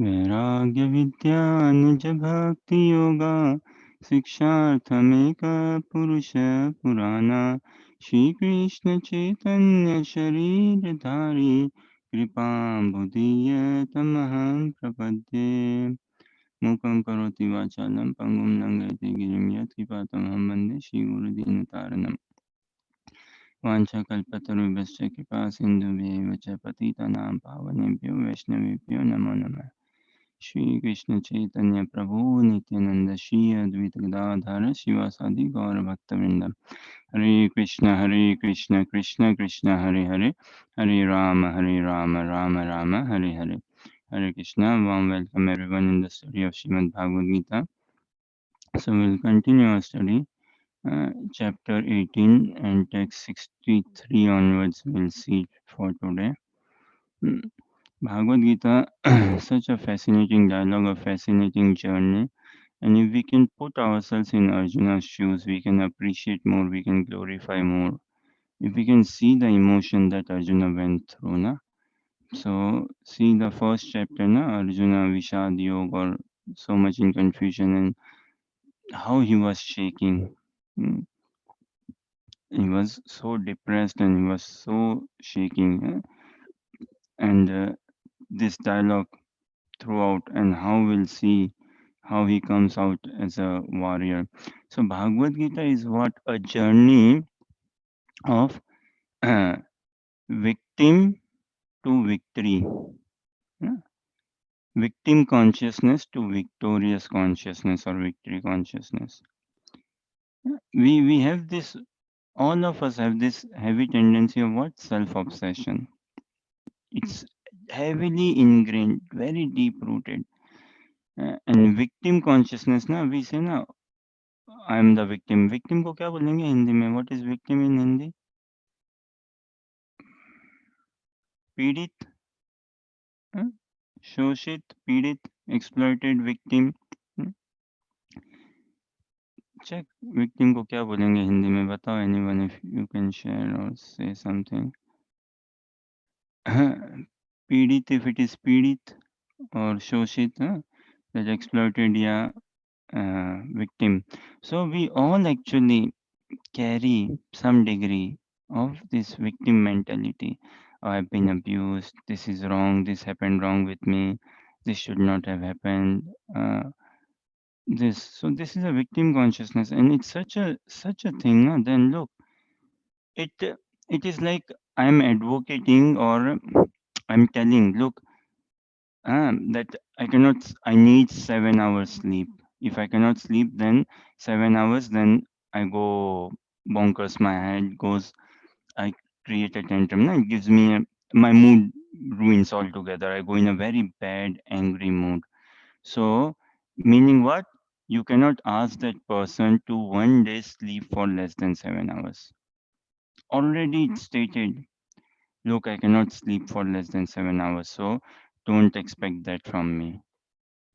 वैराग्य विद्या निज भक्ति योगा शिक्षार्थमेक पुरुष पुराना श्री कृष्ण चैतन्य शरीर धारी कृपाम्बुदीय तमहं प्रपद्ये मूकं करोति वाचालं पङ्गुं लङ्घयति गिरिं यत्कृपातमहं वन्दे श्रीगुरुदीनतारणम् वाञ्छाकल्पतरुभ्यश्च कृपा सिन्धुभ्यैव च पतितानां पावनेभ्यो वैष्णवेभ्यो नमो नमः श्री कृष्ण चैतन्य प्रभु नित्यानंद श्री अद्वैत गदाधर शिवासादि गौर भक्तवृंद हरे Krishna Krishna Krishna Hare Hare Hare Ram Ram Ram Hare Hare Hare Krishna, warm welcome everyone in the study of Srimad Bhagavad Gita. So we'll continue our study, chapter 18 and text 63 onwards. We'll see for today. Hmm. Bhagavad Gita, such a fascinating dialogue, a fascinating journey. And if we can put ourselves in Arjuna's shoes, we can appreciate more, we can glorify more. If we can see the emotion that Arjuna went through, na? So, see the first chapter, na? Arjuna, Vishad Yoga, or so much in confusion, and how he was shaking. Mm, He was so depressed and he was so shaking. And this dialogue throughout, and how we'll see how he comes out as a warrior. So Bhagavad Gita is what a journey of uh, victim to victory, yeah? Victim consciousness to victorious consciousness or victory consciousness. Yeah? We have this. All of us have this heavy tendency of what self obsession. It's heavily ingrained, very deep rooted. And victim consciousness ना we say ना I am the victim victim को क्या बोलेंगे हिंदी में what is victim in Hindi पीड़ित हाँ? शोषित पीड़ित एक्सप्लॉइटेड विक्टिम चेक विक्टिम को क्या बोलेंगे हिंदी में बताओ anyone if you can share और से समथिंग पीड़ित इफ इट इज पीड़ित और शोषित दैट एक्सप्लॉइटेड या victim. So we all actually carry some degree of this victim mentality. I've been abused. This is wrong. This happened wrong with me. This should not have happened. This is a victim consciousness, and it's such a thing. No? Then look, it it is like I'm advocating or I'm telling, look, that I need 7 hours sleep. If I cannot sleep, then 7 hours, then I go bonkers. My head goes. I create a tantrum. No? It gives me my mood ruins altogether. I go in a very bad, angry mood. So, meaning what? You cannot ask that person to one day sleep for less than 7 hours. Already it's stated. Look, I cannot sleep for less than 7 hours. So, don't expect that from me.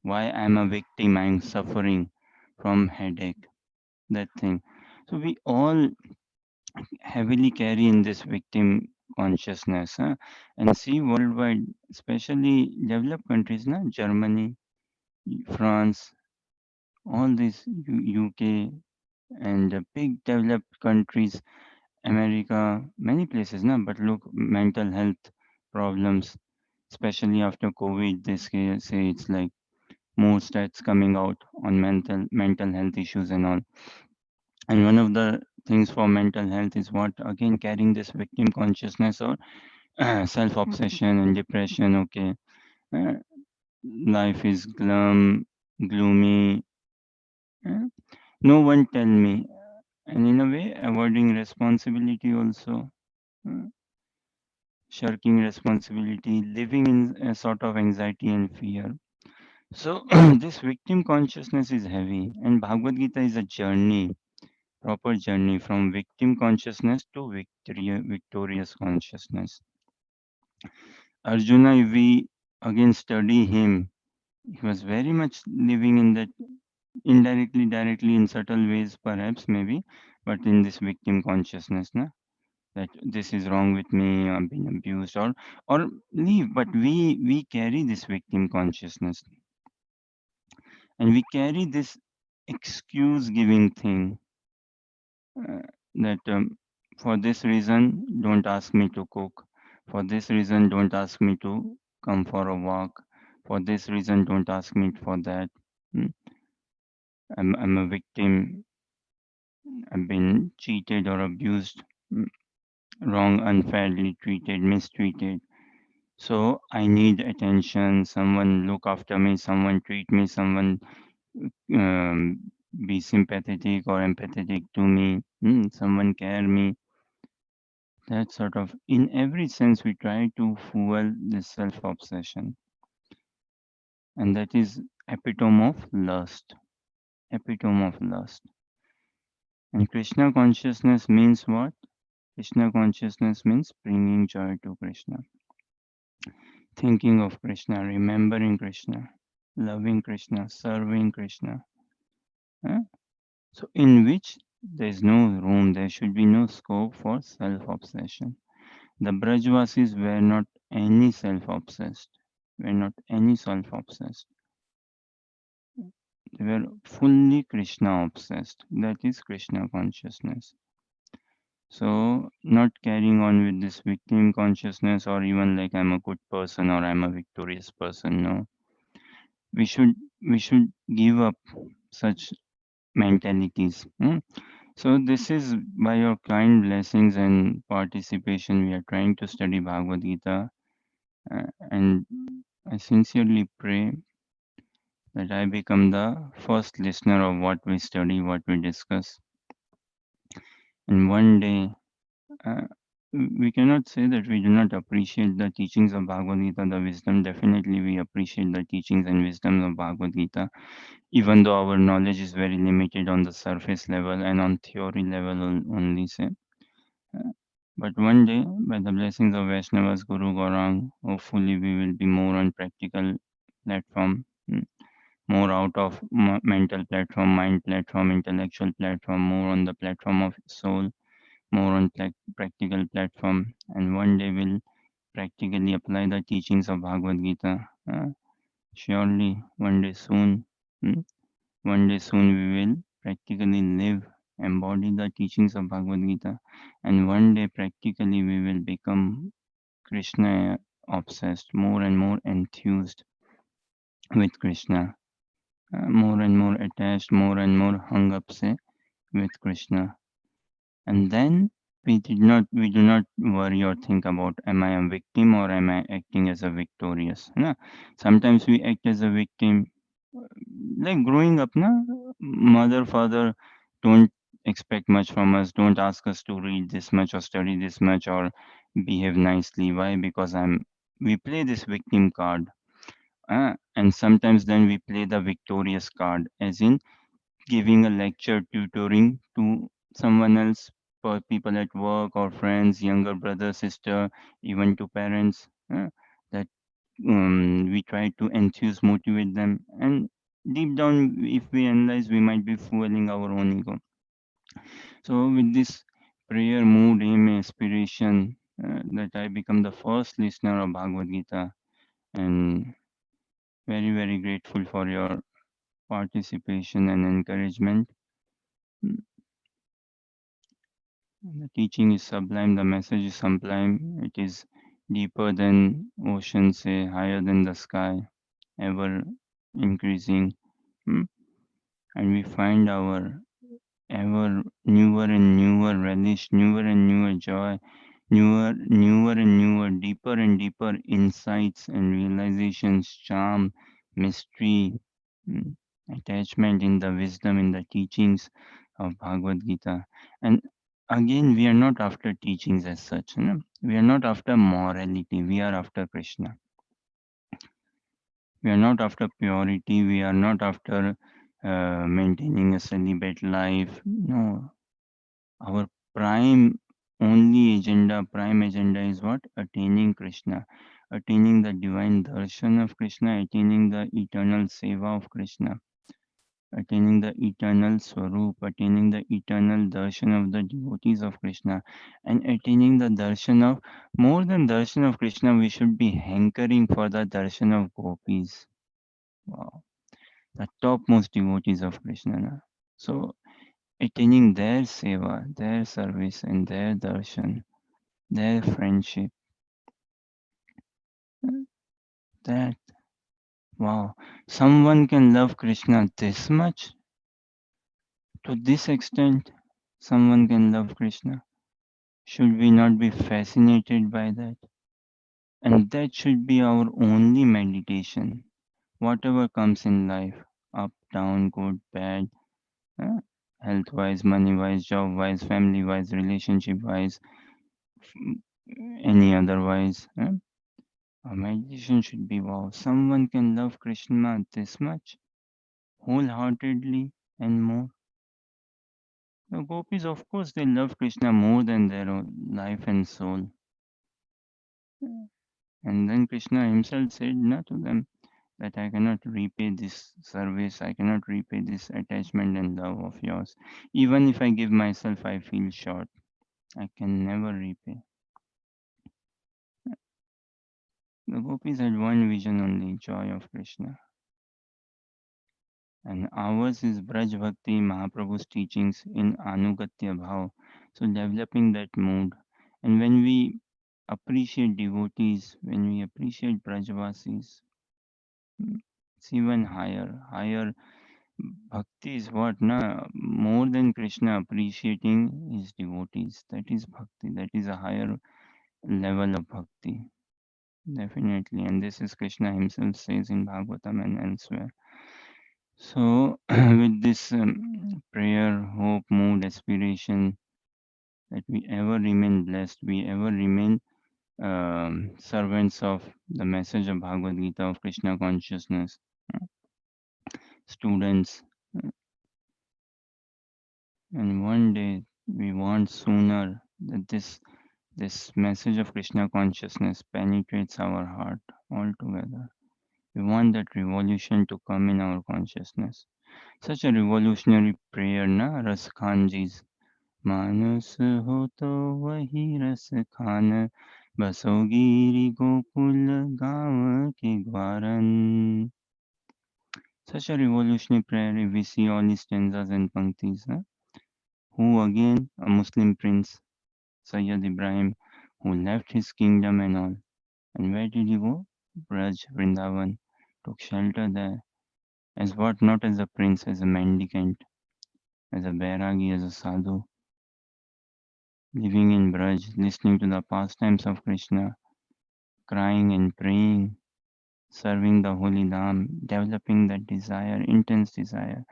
Why I'm a victim, I'm suffering from headache, that thing. So we all heavily carry in this victim consciousness, and see worldwide, especially developed countries, Germany, France, all these UK and big developed countries, America, many places, but look, mental health problems, especially after COVID, they say it's like more stats coming out on mental health issues and all. And one of the things for mental health is what again carrying this victim consciousness or self obsession and depression. Okay, uh, life is gloomy. uh, no one tell me, and in a way avoiding responsibility also. uh, Shirking responsibility, living in a sort of anxiety and fear. So this victim consciousness is heavy, and Bhagavad Gita is a journey, proper journey from victim consciousness to victorious consciousness. Arjuna, if we again study him, he was very much living in that indirectly, directly, in subtle ways, perhaps, maybe, but in this victim consciousness. Na? that this is wrong with me, I'm being abused, or leave. But we carry this victim consciousness, and we carry this excuse giving thing, uh, that for this reason don't ask me to cook, for this reason don't ask me to come for a walk, for this reason don't ask me for that. Mm, I'm a victim, I've been cheated or abused, mm, wrong, unfairly treated, mistreated. So I need attention, someone look after me, someone treat me, someone be sympathetic or empathetic to me, someone care me. That sort of, in every sense, we try to fuel this self obsession, and that is epitome of lust. Epitome of lust. And Krishna consciousness means what? Krishna consciousness means bringing joy to Krishna, thinking of Krishna, remembering Krishna, loving Krishna, serving Krishna. eh? So, in which there is no room, there should be no scope for self obsession. The Brajvasis were not any self obsessed, were not any self obsessed. They were fully Krishna obsessed. That is Krishna consciousness. So, not carrying on with this victim consciousness or even like I'm a good person or I'm a victorious person. No, we should give up such mentalities. So, this is by your kind blessings and participation, we are trying to study Bhagavad Gita, and I sincerely pray that I become the first listener of what we study, what we discuss. And one day, uh, we cannot say that we do not appreciate the teachings of Bhagavad Gita, the wisdom. Definitely, we appreciate the teachings and wisdom of Bhagavad Gita, even though our knowledge is very limited on the surface level and on theory level only, say. Uh, But one day, by the blessings of Vaishnavas, Guru Gaurang, hopefully we will be more on practical platform, more out of mental platform, mind platform, intellectual platform, more on the platform of soul, more on practical platform, and one day we'll practically apply the teachings of Bhagavad Gita. Surely, mm, one day soon we will practically live, embody the teachings of Bhagavad Gita, and one day practically we will become Krishna obsessed, more and more enthused with Krishna, more and more attached, more and more hung up, say, with Krishna. And then we do not worry or think about am I a victim or am I acting as a victorious. Na? Sometimes we act as a victim. Like growing up, na, mother, father don't expect much from us, don't ask us to read this much or study this much or behave nicely. Why? Because we play this victim card. And sometimes then we play the victorious card, as in giving a lecture, tutoring to someone else, for people at work or friends, younger brother, sister, even to parents, that we try to enthuse, motivate them. And deep down, if we analyze, we might be fueling our own ego. So, with this prayer, mood, aim, aspiration, that I become the first listener of Bhagavad Gita, and very, very grateful for your participation and encouragement. Mm, The teaching is sublime, the message is sublime, it is deeper than ocean, say, higher than the sky, ever increasing. mm, And we find our ever newer and newer relish, newer and newer joy, newer and newer, deeper and deeper insights and realizations, charm, mystery, mm, attachment in the wisdom, in the teachings of Bhagavad Gita. And again, we are not after teachings as such. No? We are not after morality. We are after Krishna. We are not after purity. We are not after maintaining a celibate life. No, our prime agenda is what? Attaining Krishna, attaining the divine darshan of Krishna, attaining the eternal seva of Krishna. attaining the eternal Swarup, attaining the eternal darshan of the devotees of Krishna, and attaining the darshan of more than darshan of Krishna, we should be hankering for the darshan of gopis. Wow, the topmost devotees of Krishna. Na? So, attaining their seva, their service, and their darshan, their friendship, that wow, someone can love Krishna this much, to this extent, someone can love Krishna. Should we not be fascinated by that? And that should be our only meditation. Whatever comes in life, up, down, good, bad, uh, health wise, money wise, job wise, family wise, relationship wise, any otherwise. Our meditation should be wow, someone can love Krishna this much, wholeheartedly, and more. The gopis, of course, they love Krishna more than their own life and soul. And then Krishna himself said na, to them that I cannot repay this service, I cannot repay this attachment and love of yours. Even if I give myself, I feel short. I can never repay. The gopis had one vision only, joy of Krishna. And ours is Braj Bhakti, Mahaprabhu's teachings in Anugatya Bhav. So developing that mood. And when we appreciate devotees, when we appreciate Brajvasis, it's even higher. Higher bhakti is what? Na? More than Krishna appreciating his devotees. That is bhakti. That is a higher level of bhakti. Definitely. And this is Krishna himself says in Bhagavatam and elsewhere. So, with this prayer, hope, mood, aspiration, that we ever remain blessed, we ever remain servants of the message of Bhagavad Gita of Krishna consciousness, students, uh, and one day we want sooner that this message of Krishna consciousness penetrates our heart altogether. We want that revolution to come in our consciousness. Such a revolutionary prayer, na Ras Khanji's. मानस हो तो वही रस खान बसोगिरी गोकुल गाँव के ग्वारन. Such a revolutionary prayer if we see all these stanzas and panktis. Huh? Who again? A Muslim prince, Sayyid Ibrahim, who left his kingdom and all. And where did he go? Braj, Vrindavan. Took shelter there. As what? Not as a prince, as a mendicant, as a bairagi, as a sadhu. Living in Braj, listening to the pastimes of Krishna, crying and praying, serving the holy Dham, developing that desire, intense desire.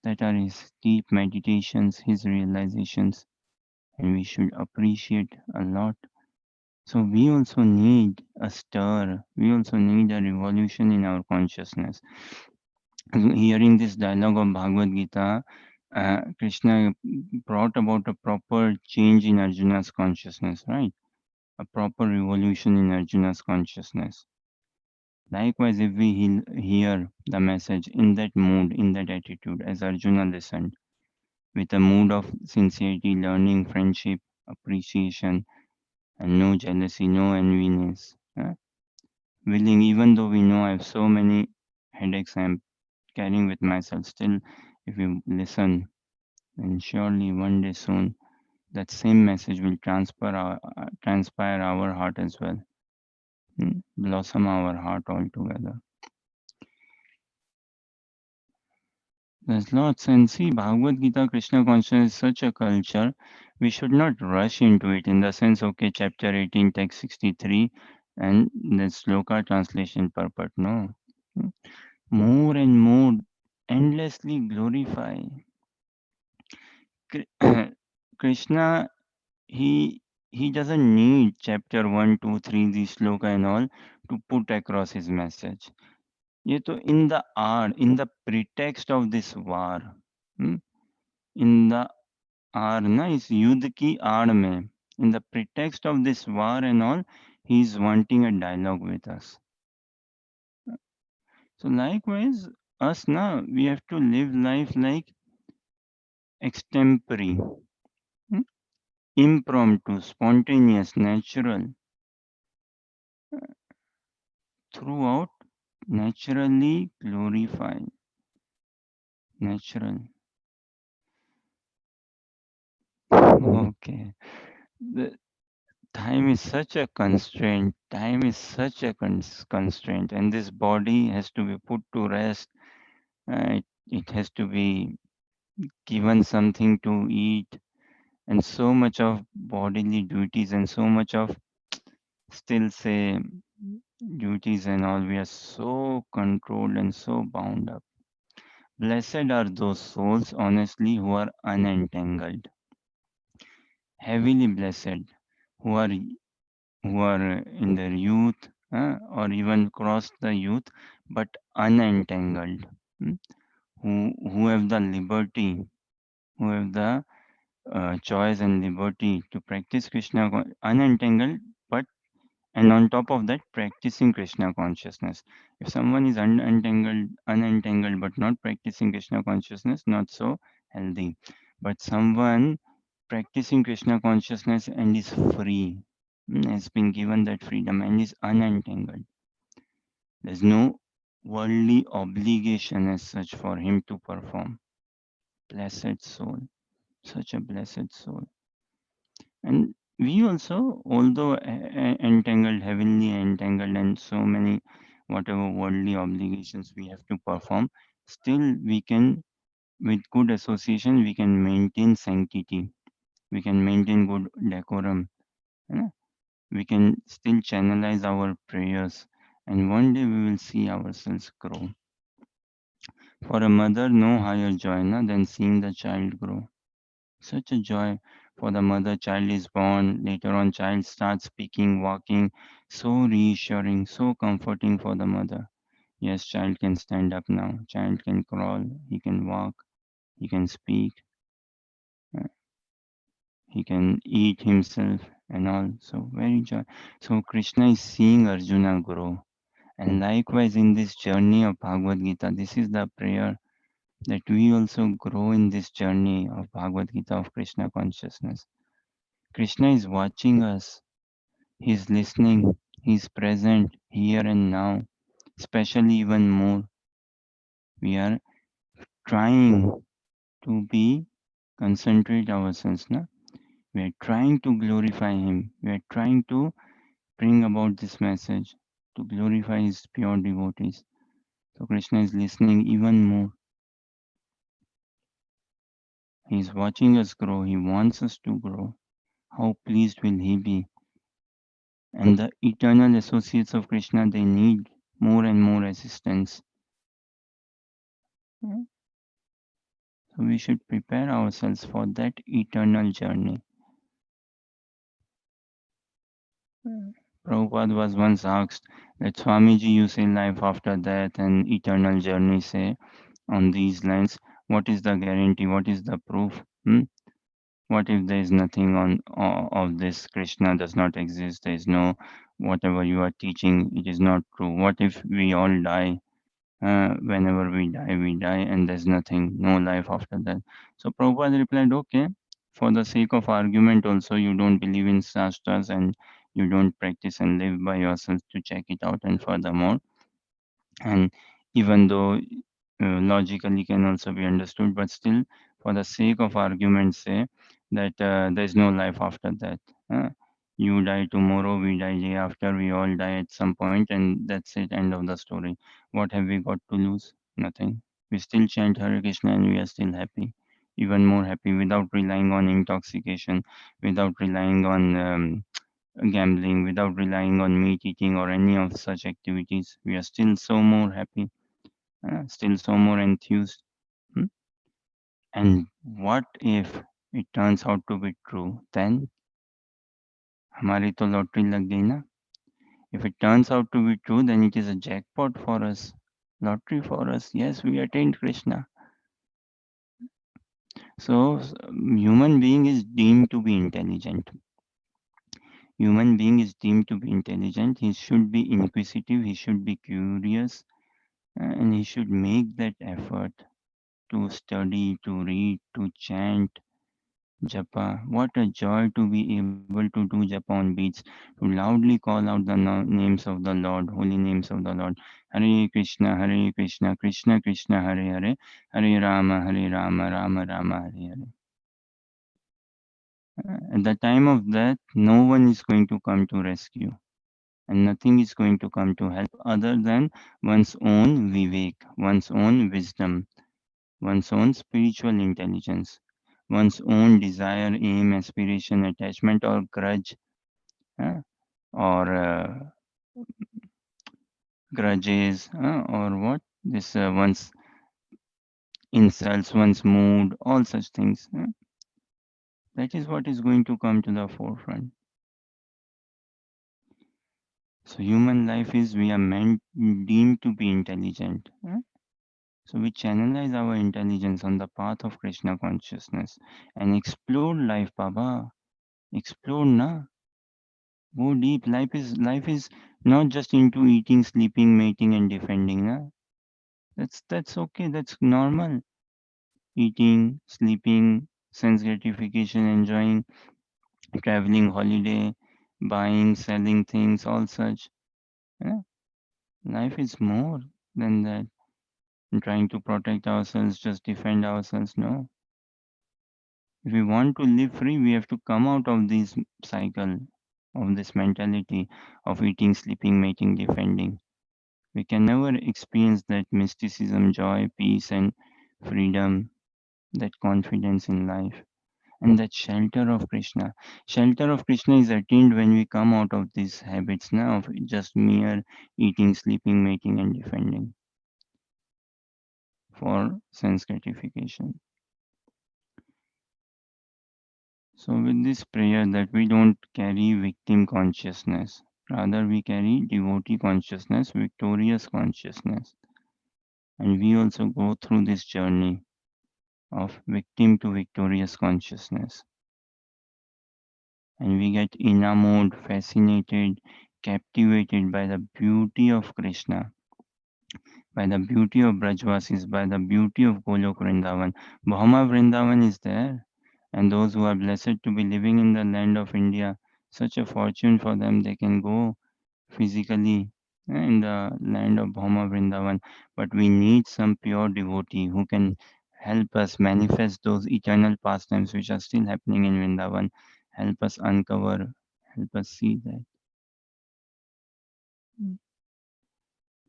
That are his deep meditations, his realizations, and we should appreciate a lot. So we also need a stir, we also need a revolution in our consciousness. Hearing this dialogue of Bhagavad Gita, Krishna brought about a proper change in Arjuna's consciousness, right? A proper revolution in Arjuna's consciousness. Likewise, if we hear the message in that mood, in that attitude, as Arjuna listened, with a mood of sincerity, learning, friendship, appreciation, and no jealousy, no enviness, willing, even though we know I have so many headaches I'm carrying with myself, still, if we listen, then surely one day soon that same message will transpire our heart as well, blossom our heart altogether. There's lots, and see, Bhagavad Gita, Krishna consciousness is such a culture. We should not rush into it in the sense, okay, chapter 18, text 63, and the sloka translation purport. No. More and more, endlessly glorify. Krishna, he doesn't need chapter 1, 2, 3, the sloka and all to put across his message. ये तो in the hour, in the pretext of this war, hmm, in the आड़ ना इस युद्ध की आड़ में in the pretext of this war and all he is wanting a dialogue with us. So likewise us na, we have to live life like extempore, hmm, impromptu, spontaneous, natural, throughout, naturally glorified, natural. Okay. The time is such a constraint. Time is such a constraint, and this body has to be put to rest. It has to be given something to eat, and so much of bodily duties, and so much of still say duties and all. We are so controlled and so bound up. Blessed are those souls, honestly, who are unentangled. Heavily blessed, who are in their youth, or even crossed the youth, but unentangled, hmm, who have the liberty, who have the choice and liberty to practice Krishna unentangled, but and on top of that, practicing Krishna consciousness. If someone is unentangled but not practicing Krishna consciousness, not so healthy. But someone practicing Krishna consciousness and is free, has been given that freedom and is unentangled. There's no worldly obligation as such for him to perform. Blessed soul, such a blessed soul. And we also, although entangled, heavily entangled, and so many whatever worldly obligations we have to perform, still we can, with good association, we can maintain sanctity. We can maintain good decorum. You we can still channelize our prayers, and one day we will see ourselves grow. For a mother, no higher joy than seeing the child grow. Such a joy for the mother. Child is born, later on, child starts speaking, walking. So reassuring, so comforting for the mother. Yes, child can stand up now, child can crawl, he can walk, he can speak, uh, he can eat himself and all. So very joy. So Krishna is seeing Arjuna grow. And likewise, in this journey of Bhagavad Gita, this is the prayer that we also grow in this journey of Bhagavad Gita of Krishna consciousness. Krishna is watching us, he is listening, he is present here and now, especially even more. We are trying to be concentrate ourselves. Na? We are trying to glorify him. We are trying to bring about this message to glorify his pure devotees. So Krishna is listening even more. He is watching us grow. He wants us to grow. How pleased will he be? And the eternal associates of Krishna, they need more and more assistance. So we should prepare ourselves for that eternal journey. Prabhupada was once asked that Swamiji, you say life after death and eternal journey, say on these lines, what is the guarantee? What is the proof? What if there is nothing of this? Krishna does not exist. There is no whatever you are teaching. It is not true. What if we all die? Whenever we die, and there's nothing, no life after that. So Prabhupada replied, okay, for the sake of argument, also you don't believe in shastras and you don't practice and live by yourself to check it out. And furthermore, and even though logically can also be understood, but still for the sake of argument say that there is no life after that. uh, you die tomorrow, we die day after, we all die at some point, and that's it, end of the story. What have we got to lose? Nothing. We still chant Hare Krishna and we are still happy, even more happy, without relying on intoxication, without relying on gambling, without relying on meat eating or any of such activities. We are still so more happy, still so more enthused. Hmm? And what if it turns out to be true? Then हमारी तो lottery लग गई ना. If it turns out to be true, then it is a jackpot for us. Lottery for us. Yes, we attained Krishna. So human being is deemed to be intelligent. Human being is deemed to be intelligent. He should be inquisitive. He should be curious. And he should make that effort to study, to read, to chant japa. What a joy to be able to do japa on beats, to loudly call out the names of the Lord, holy names of the Lord. Hare Krishna, Krishna Krishna, Hare Hare, Hare Rama, Rama Rama, Hare Hare. At the time of death, no one is going to come to rescue, and nothing is going to come to help other than one's own vivek, one's own wisdom, one's own spiritual intelligence, one's own desire, aim, aspiration, attachment, or grudge, uh, or grudges, or what? This one's insults, one's mood, all such things. That is what is going to come to the forefront. So, human life is we are meant deemed to be intelligent. So, we channelize our intelligence on the path of Krishna consciousness and explore life, Baba. Explore, na. Go deep. Life is not just into eating, sleeping, mating, and defending. Na? That's okay. That's normal. Eating, sleeping, sense gratification, enjoying, traveling, holiday, buying, selling things, all such. Yeah? Life is more than that. And trying to protect ourselves, just defend ourselves. No. If we want to live free, we have to come out of this cycle, of this mentality of eating, sleeping, mating, defending. We can never experience that mysticism, joy, peace, and freedom, that confidence in life, and that shelter of Krishna. Shelter of Krishna is attained when we come out of these habits now of just mere eating, sleeping, mating, and defending for sense gratification. So, with this prayer, that we don't carry victim consciousness, rather, we carry devotee consciousness, victorious consciousness. And we also go through this journey of victim to victorious consciousness. And we get enamored, fascinated, captivated by the beauty of Krishna, by the beauty of Brajvasis, by the beauty of Golok Vrindavan. Bhama Vrindavan is there, and those who are blessed to be living in the land of India, such a fortune for them, they can go physically in the land of Bhama Vrindavan. But we need some pure devotee who can help us manifest those eternal pastimes which are still happening in Vrindavan, help us uncover, help us see that.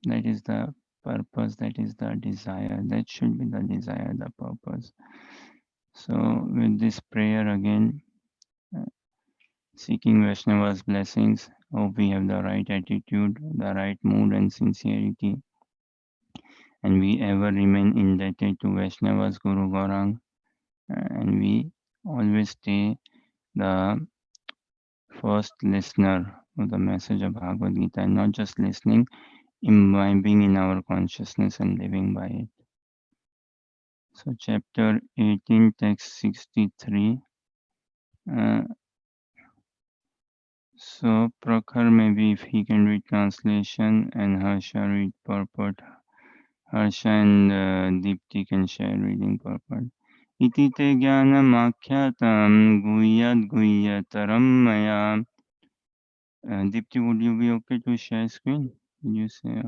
That is the purpose, that is the desire, that should be the desire, the purpose. So, with this prayer again, uh, seeking Vaishnava's blessings, hope we have the right attitude, the right mood and sincerity, and we ever remain indebted to Vaishnava's Guru Gaurang, and we always stay the first listener of the message of Bhagavad Gita, and not just listening, imbibing in our consciousness and living by it. So, chapter 18, text 63. Uh, so, Prakhar, maybe if he can read translation, and Harsha read purport. Harsha and Deepti can share reading purport. Iti te jnanamakhyatam guhyat guhyataram maya. Deepti, would you be okay to share screen? Did you say?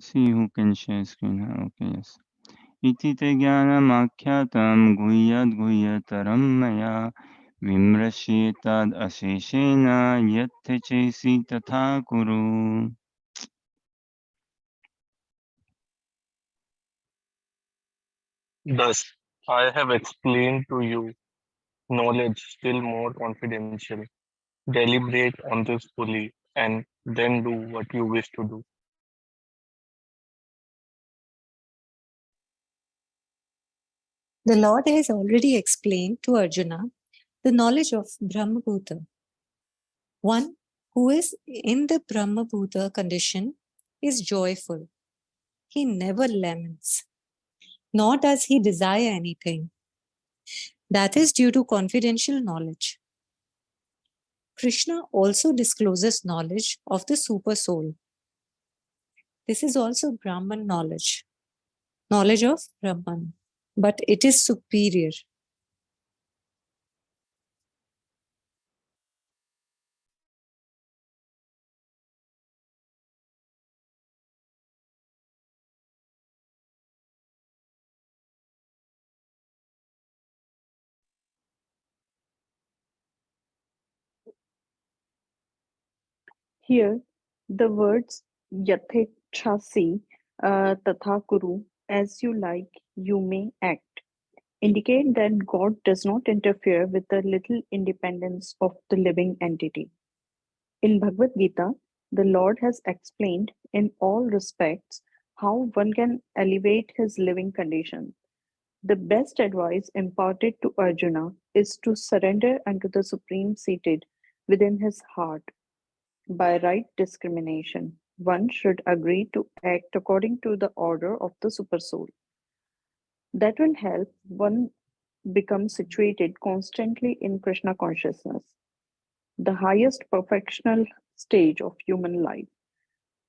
See who can share screen. Okay, yes. Iti te jnanamakhyatam guhyat guhyataram maya. Vimrashetad asheshena yatte chesi tatha kuru. Thus, I have explained to you knowledge still more confidential. Deliberate on this fully and then do what you wish to do. The Lord has already explained to Arjuna the knowledge of Brahmabhuta. One who is in the Brahmabhuta condition is joyful. He never laments, nor does he desire anything. That is due to confidential knowledge. Krishna also discloses knowledge of the super soul. This is also Brahman knowledge, knowledge of Brahman, but it is superior. Here, the words "yatechasi" "tatha kuru," as you like, you may act, indicate that God does not interfere with the little independence of the living entity. In Bhagavad Gita, the Lord has explained in all respects how one can elevate his living condition. The best advice imparted to Arjuna is to surrender unto the Supreme seated within his heart. By right discrimination, one should agree to act according to the order of the Supersoul. That will help one become situated constantly in Krishna consciousness, the highest perfectional stage of human life.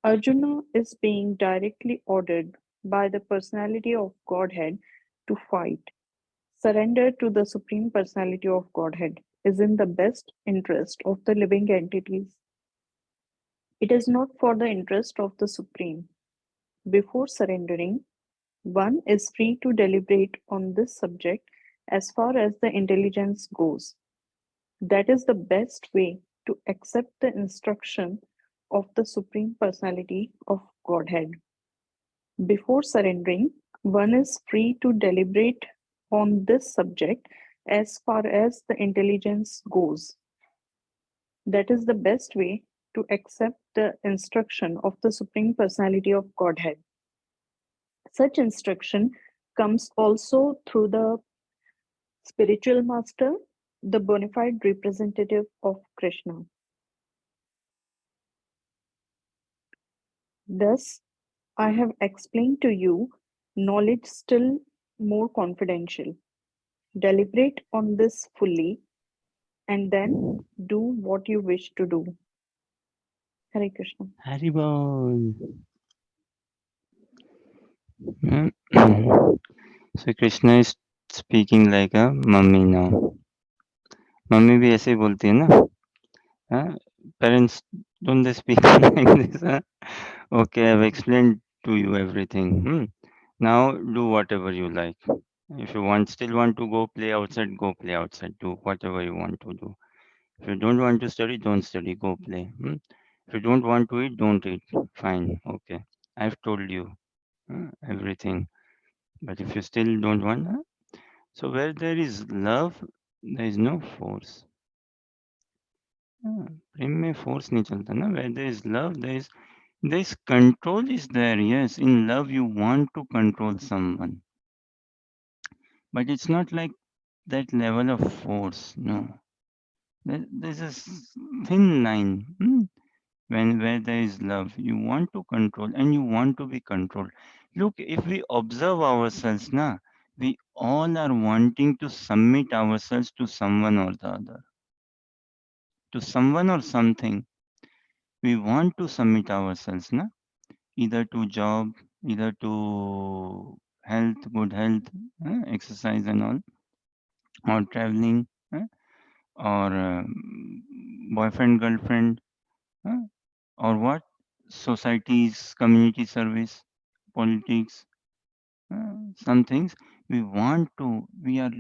Arjuna is being directly ordered by the personality of Godhead to fight. Surrender to the Supreme Personality of Godhead is in the best interest of the living entities. It is not for the interest of the Supreme. Before surrendering, one is free to deliberate on this subject as far as the intelligence goes. That is the best way to accept the instruction of the Supreme Personality of Godhead. Before surrendering, one is free to deliberate on this subject as far as the intelligence goes. That is the best way to accept the instruction of the Supreme Personality of Godhead. Such instruction comes also through the spiritual master, the bona fide representative of Krishna. Thus, I have explained to you knowledge still more confidential. Deliberate on this fully and then do what you wish to do. Hare Krishna. Haribol. So Krishna is speaking like a mummy now. Mummy भी ऐसे ही बोलती है ना parents don't they speak like this okay I've explained to you everything now do whatever you like if you still want to go play outside go play outside do whatever you want to do if you don't want to study don't study go play if you don't want to eat don't eat fine okay I've told you everything but if you still don't want so where there is love there is no force प्रेम में force नहीं चलता ना where there is love there is control is there yes in love you want to control someone but it's not like that level of force no there's a thin line when where there is love you want to control and you want to be controlled look if we observe ourselves na we all are wanting to submit ourselves to someone or the other to someone or something we want to submit ourselves na either to job either to health good health exercise and all or traveling or boyfriend girlfriend uh, or what societies community service politics some things we want to we are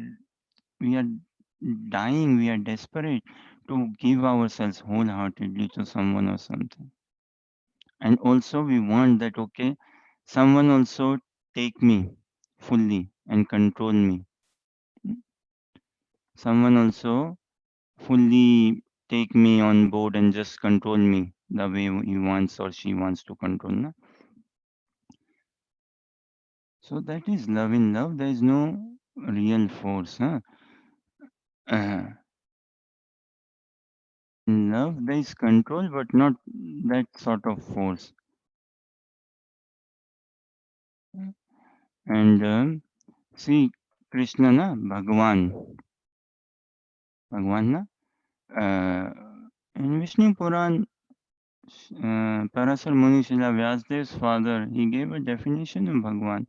dying we are desperate to give ourselves wholeheartedly to someone or something and also we want that okay someone also take me fully and control me someone also fully take me on board and just control me the way he wants or she wants to control na? So that is love in love there is no real force huh? In love there is control but not that sort of force and see Krishna na Bhagwan na in Vishnu Puran Parasar Muni Srila Vyasdev's father, he gave a definition of Bhagwan.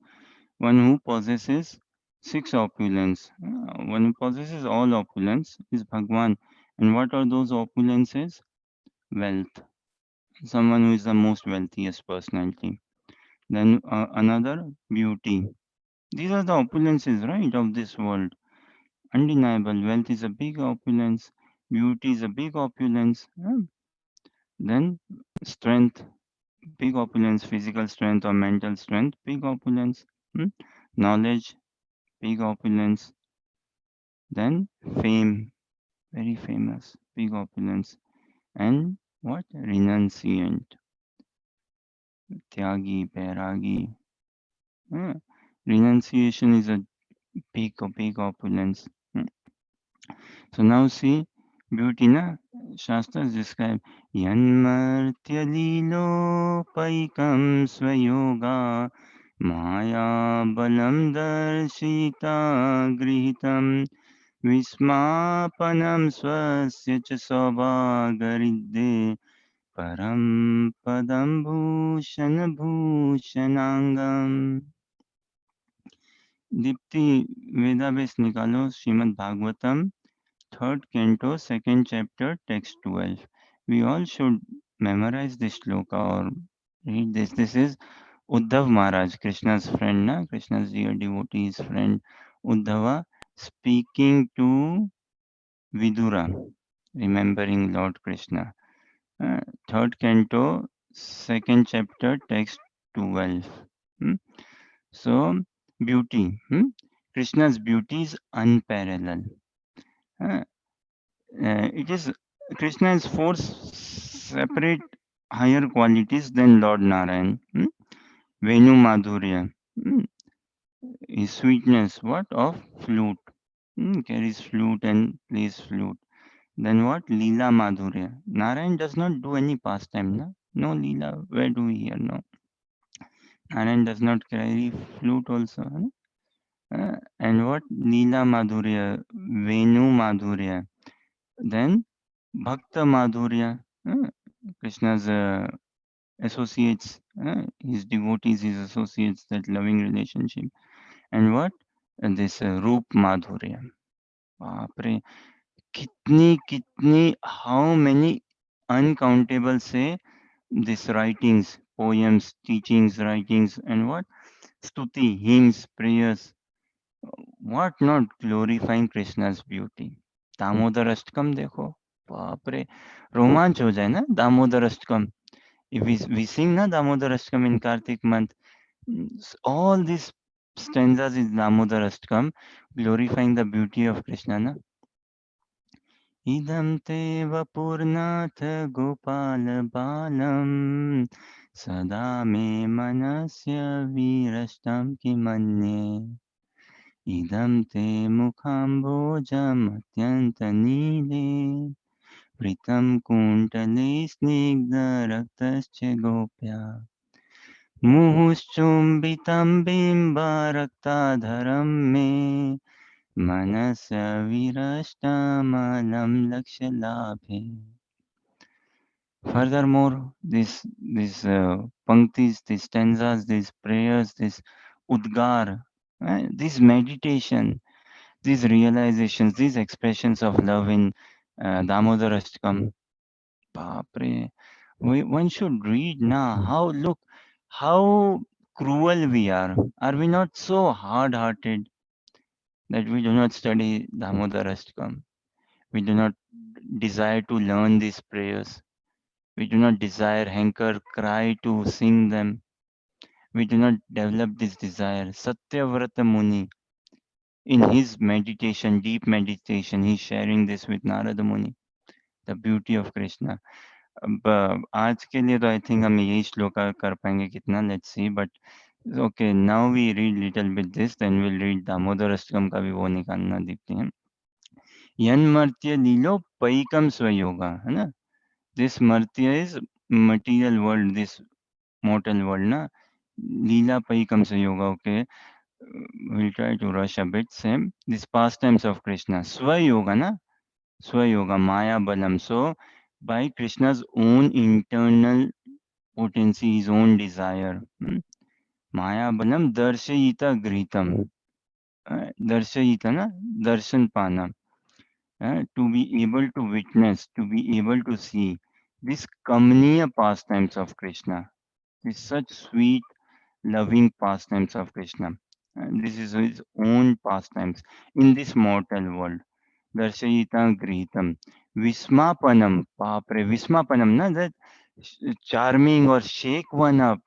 One who possesses six opulence. One who possesses all opulence is Bhagwan. And what are those opulences? Wealth. Someone who is the most wealthiest personality. Then another, beauty. These are the opulences, right, of this world. Undeniable. Wealth is a big opulence. Beauty is a big opulence. Then strength, big opulence, physical strength or mental strength, big opulence. Hmm? Knowledge, big opulence. Then fame, very famous, big opulence. And what? Renunciant, tyagi, bairagi. Hmm. Renunciation is a big opulence. Hmm. So now see, beauty na Shastras describe Yanmartya lilo paikam swayoga Maya balam darshita grihitam Vismapanam swasya cha saubagaridde Param padam bhushan bhushanangam. Deepti वेदाभ्यास निकालो Shrimad Bhagavatam third canto, second chapter, text 12. We all should memorize this shloka or read this. This is Uddhav Maharaj, Krishna's friend, na? Krishna's dear devotee's friend, Uddhava, speaking to Vidura, remembering Lord Krishna. Uh, Third canto, second chapter, text 12. Hmm? So, beauty. Krishna's beauty is unparalleled. Uh, it is Krishna has four separate higher qualities than Lord Narayan. Venu Madhurya, his sweetness, what of flute, carries flute and plays flute. Then what? Leela Madhurya. Narayan does not do any pastime, na? No Leela. Where do we hear? No. Narayan does not carry flute also. And what? Leela Madhurya, Venu Madhurya. Then Bhakta Madhurya. Krishna's associates, his devotees, his associates, that loving relationship. And what? And this Roop Madhurya. Baapre. How many uncountable say these writings, poems, teachings, writings, and what? Stuti, hymns, prayers, what not glorifying Krishna's beauty. Damodar Ashtakam देखो, बाप रे, रोमांच हो जाए ना Damodar Ashtakam. If we sing na Damodar Ashtakam in Kartik month, all these stanzas is Damodar Ashtakam, glorifying the beauty of Krishna. Na? Idam te vapurnath gopal balam sada me manasya virashtam kimanye idam te mukhambojam atyanta nile pritam kuntale snigdha raktascha gopya मुहुश्चुम्बितं बिम्बारक्ताधरं may मनस्य विरष्टमलं लक्ष्यलाभे. Furthermore, these panktis, these stanzas, these prayers, this udgar, this meditation, these realizations, these expressions of love in Damodar Ashtakam, Bapre, one should read now. How cruel we are. Are we not so hard-hearted that we do not study Damodar Ashtakam? We do not desire to learn these prayers. We do not desire, hanker, cry to sing them. We do not develop this desire. Satyavrata Muni, in his meditation, deep meditation, he's sharing this with Narada Muni, the beauty of Krishna. अब आज के लिए तो I think हम यही श्लोका कर पाएंगे कितना, let's see. But okay, now we read little bit this, then will read Damodar Ashtakam का भी वो निकालना देखते हैं. यन्मर्त्य लीलो पैकम स्वयोगा, है ना. दिस मर्त्य is material world, this mortal world, na. Leela Paikam Yoga, okay. We'll try to rush a bit. Same. These pastimes of Krishna. Swayoga, na. Swayoga, Maya Balam. So, by Krishna's own internal potency, his own desire. Maya balam darshayita gritam. Darshayita na darshan pana. To be able to witness, to be able to see this kamaniya pastimes of Krishna, this such sweet, loving pastimes of Krishna. This is his own pastimes in this mortal world. Darshayita Gritam. Vismapanam, Papre, Vismapanam, na that charming or shake one up,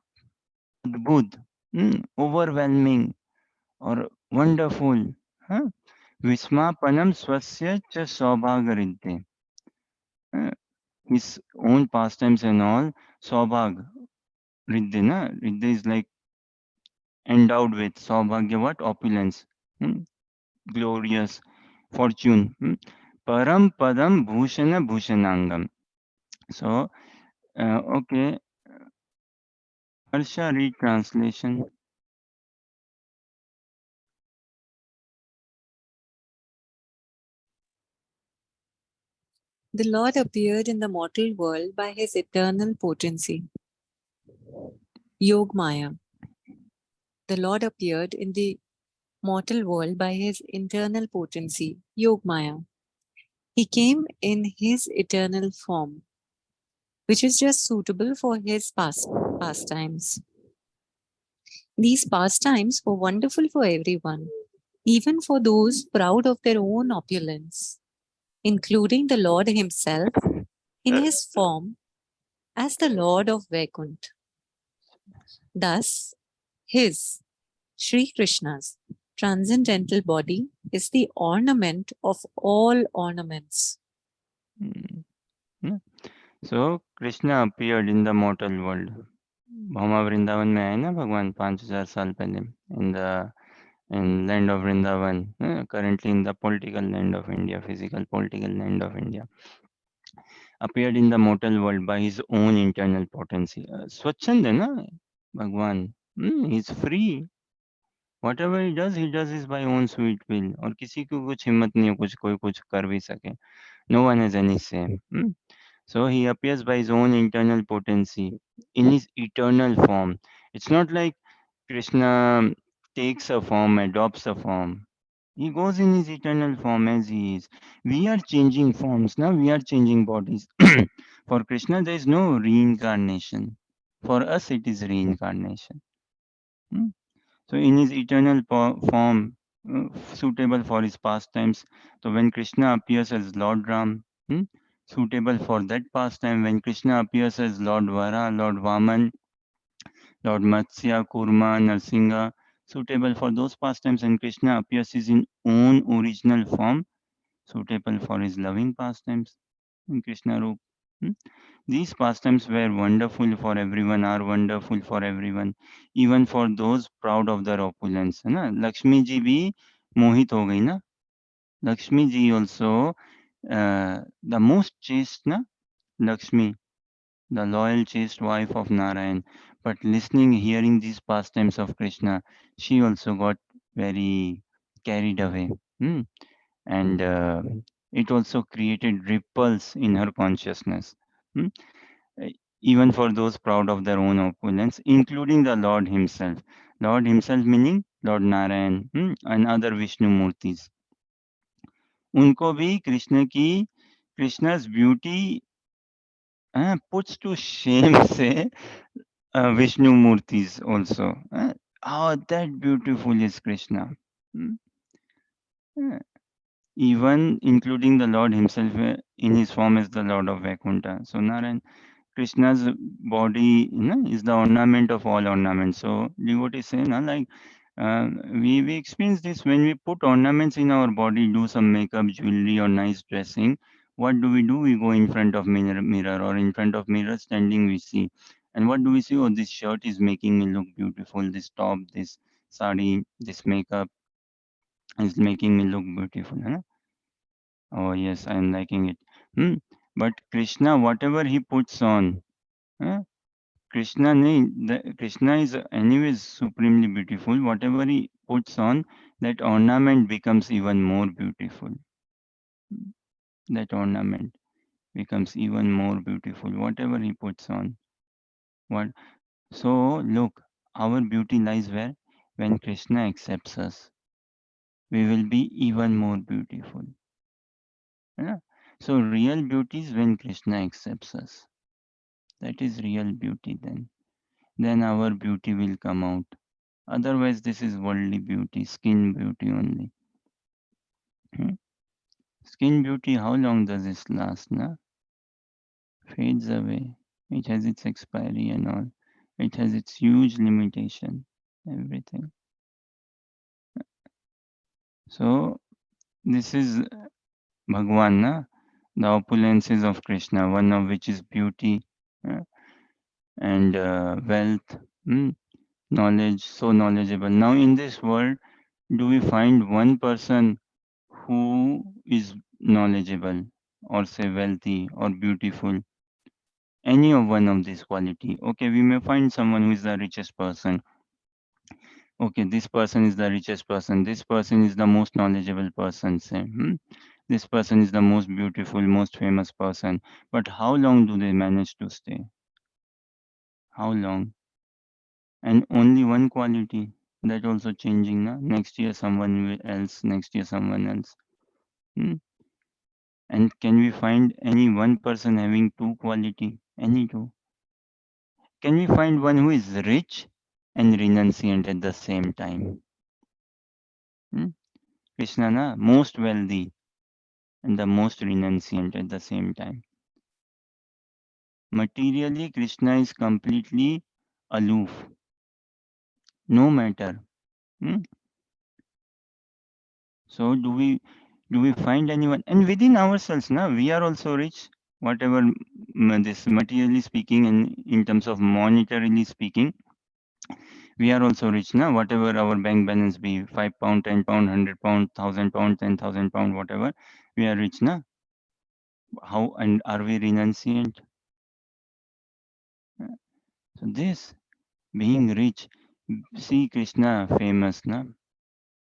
Adbhut, overwhelming or wonderful. Huh? Vismapanam Swasya cha Saubhagaridde. Uh, His own pastimes and all, Saubhag, Riddhi, na? Riddhi is like endowed with Saubhagya, what? Opulence, hmm, glorious fortune. Param Padam Bhushana Bhushanangam. So, okay, Harsha, read translation. The Lord appeared in the mortal world by his eternal potency, Yog Maya. The Lord appeared in the mortal world by his internal potency, Yog Maya. He came in his eternal form, which is just suitable for his pastimes. These pastimes were wonderful for everyone, even for those proud of their own opulence, including the Lord himself in his form as the Lord of Vaikuntha. Thus, his, Sri Krishna's, transcendental body is the ornament of all ornaments. Hmm. So, Krishna appeared in the mortal world. Bhauma Vrindavan में आए ना भगवान 5000 साल पहले in the in land of Vrindavan, currently in the political land of India, physical political land of India, appeared in the mortal world by his own internal potency. Swachhand hai na Bhagwan. He's free. Whatever he does is by own sweet will. और किसी को कुछ हिम्मत नहीं है कुछ कोई कुछ कर भी सके. No one has any say. So he appears by his own internal potency in his eternal form. It's not like Krishna takes a form, adopts a form. He goes in his eternal form as he is. We are changing forms now, we are changing bodies. For Krishna, there is no reincarnation. For us, it is reincarnation. Hmm? So, in his eternal form, suitable for his pastimes. So, when Krishna appears as Lord Ram, suitable for that pastime. When Krishna appears as Lord Vara, Lord Vaman, Lord Matsya, Kurma, Narsinga, suitable for those pastimes. And Krishna appears in his own original form, suitable for his loving pastimes in Krishna Roop. Hmm? These pastimes were wonderful for everyone, are wonderful for everyone, even for those proud of their opulence. है ना लक्ष्मी जी भी मोहित हो गई ना Lakshmi ji also the most chaste na Lakshmi, the loyal chaste wife of Narayan, but listening hearing these pastimes of Krishna, she also got very carried away. Hmm? And it also created ripples in her consciousness. Hmm? uh, Even for those proud of their own opulence, including the Lord Himself. Lord Himself meaning Lord Narayan and other Vishnu Murtis. उनको भी कृष्ण की Krishna's beauty puts to shame say Vishnu Murtis also. How that beautiful is Krishna. Hmm? Uh, Even including the Lord Himself in His form as the Lord of Vaikuntha. So Narayan Krishna's body is the ornament of all ornaments. So devotees say, like we experience this when we put ornaments in our body, do some makeup, jewelry, or nice dressing. What do? We go in front of mirror or in front of mirror standing. We see, and what do we see? Oh, this shirt is making me look beautiful. This top, this sari, this makeup is making me look beautiful. Hai na? Oh yes, I am liking it. Hmm. But Krishna, whatever he puts on. Krishna nahi, Krishna is anyways supremely beautiful. Whatever he puts on, that ornament becomes even more beautiful. That ornament. becomes even more beautiful, whatever he puts on. What so look, our beauty lies where? When Krishna accepts us, we will be even more beautiful. Yeah? So real beauty is when Krishna accepts us. That is real beauty then. Then our beauty will come out. Otherwise, this is worldly beauty, skin beauty only. Hmm? Skin beauty, how long does this last? Na? Fades away. It has its expiry and all. It has its huge limitation. Everything. So this is Bhagwan, na? The opulences of Krishna, one of which is beauty uh, and wealth, knowledge, so knowledgeable. Now in this world, do we find one person who is knowledgeable or say wealthy or beautiful? Any of one of these quality. Okay, we may find someone who is the richest person. Okay, this person is the richest person. This person is the most knowledgeable person. Say, this person is the most beautiful, most famous person. But how long do they manage to stay? How long? And only one quality. That also changing. Na? Next year someone else. Next year someone else. Hmm? And can we find any one person having two quality? Any two? Can we find one who is rich and renunciant at the same time? Hmm? Krishna, na, most wealthy and the most renunciant at the same time. Materially, Krishna is completely aloof, no matter. Hmm? So, do we find anyone? And within ourselves, na, we are also rich. Whatever this materially speaking, and in terms of monetarily speaking, we are also rich now. Whatever our bank balance be, £5, £10, £100, £1,000, £10,000, whatever, we are rich now. How and are we renunciant? Uh, So this being rich, see Krishna famous na,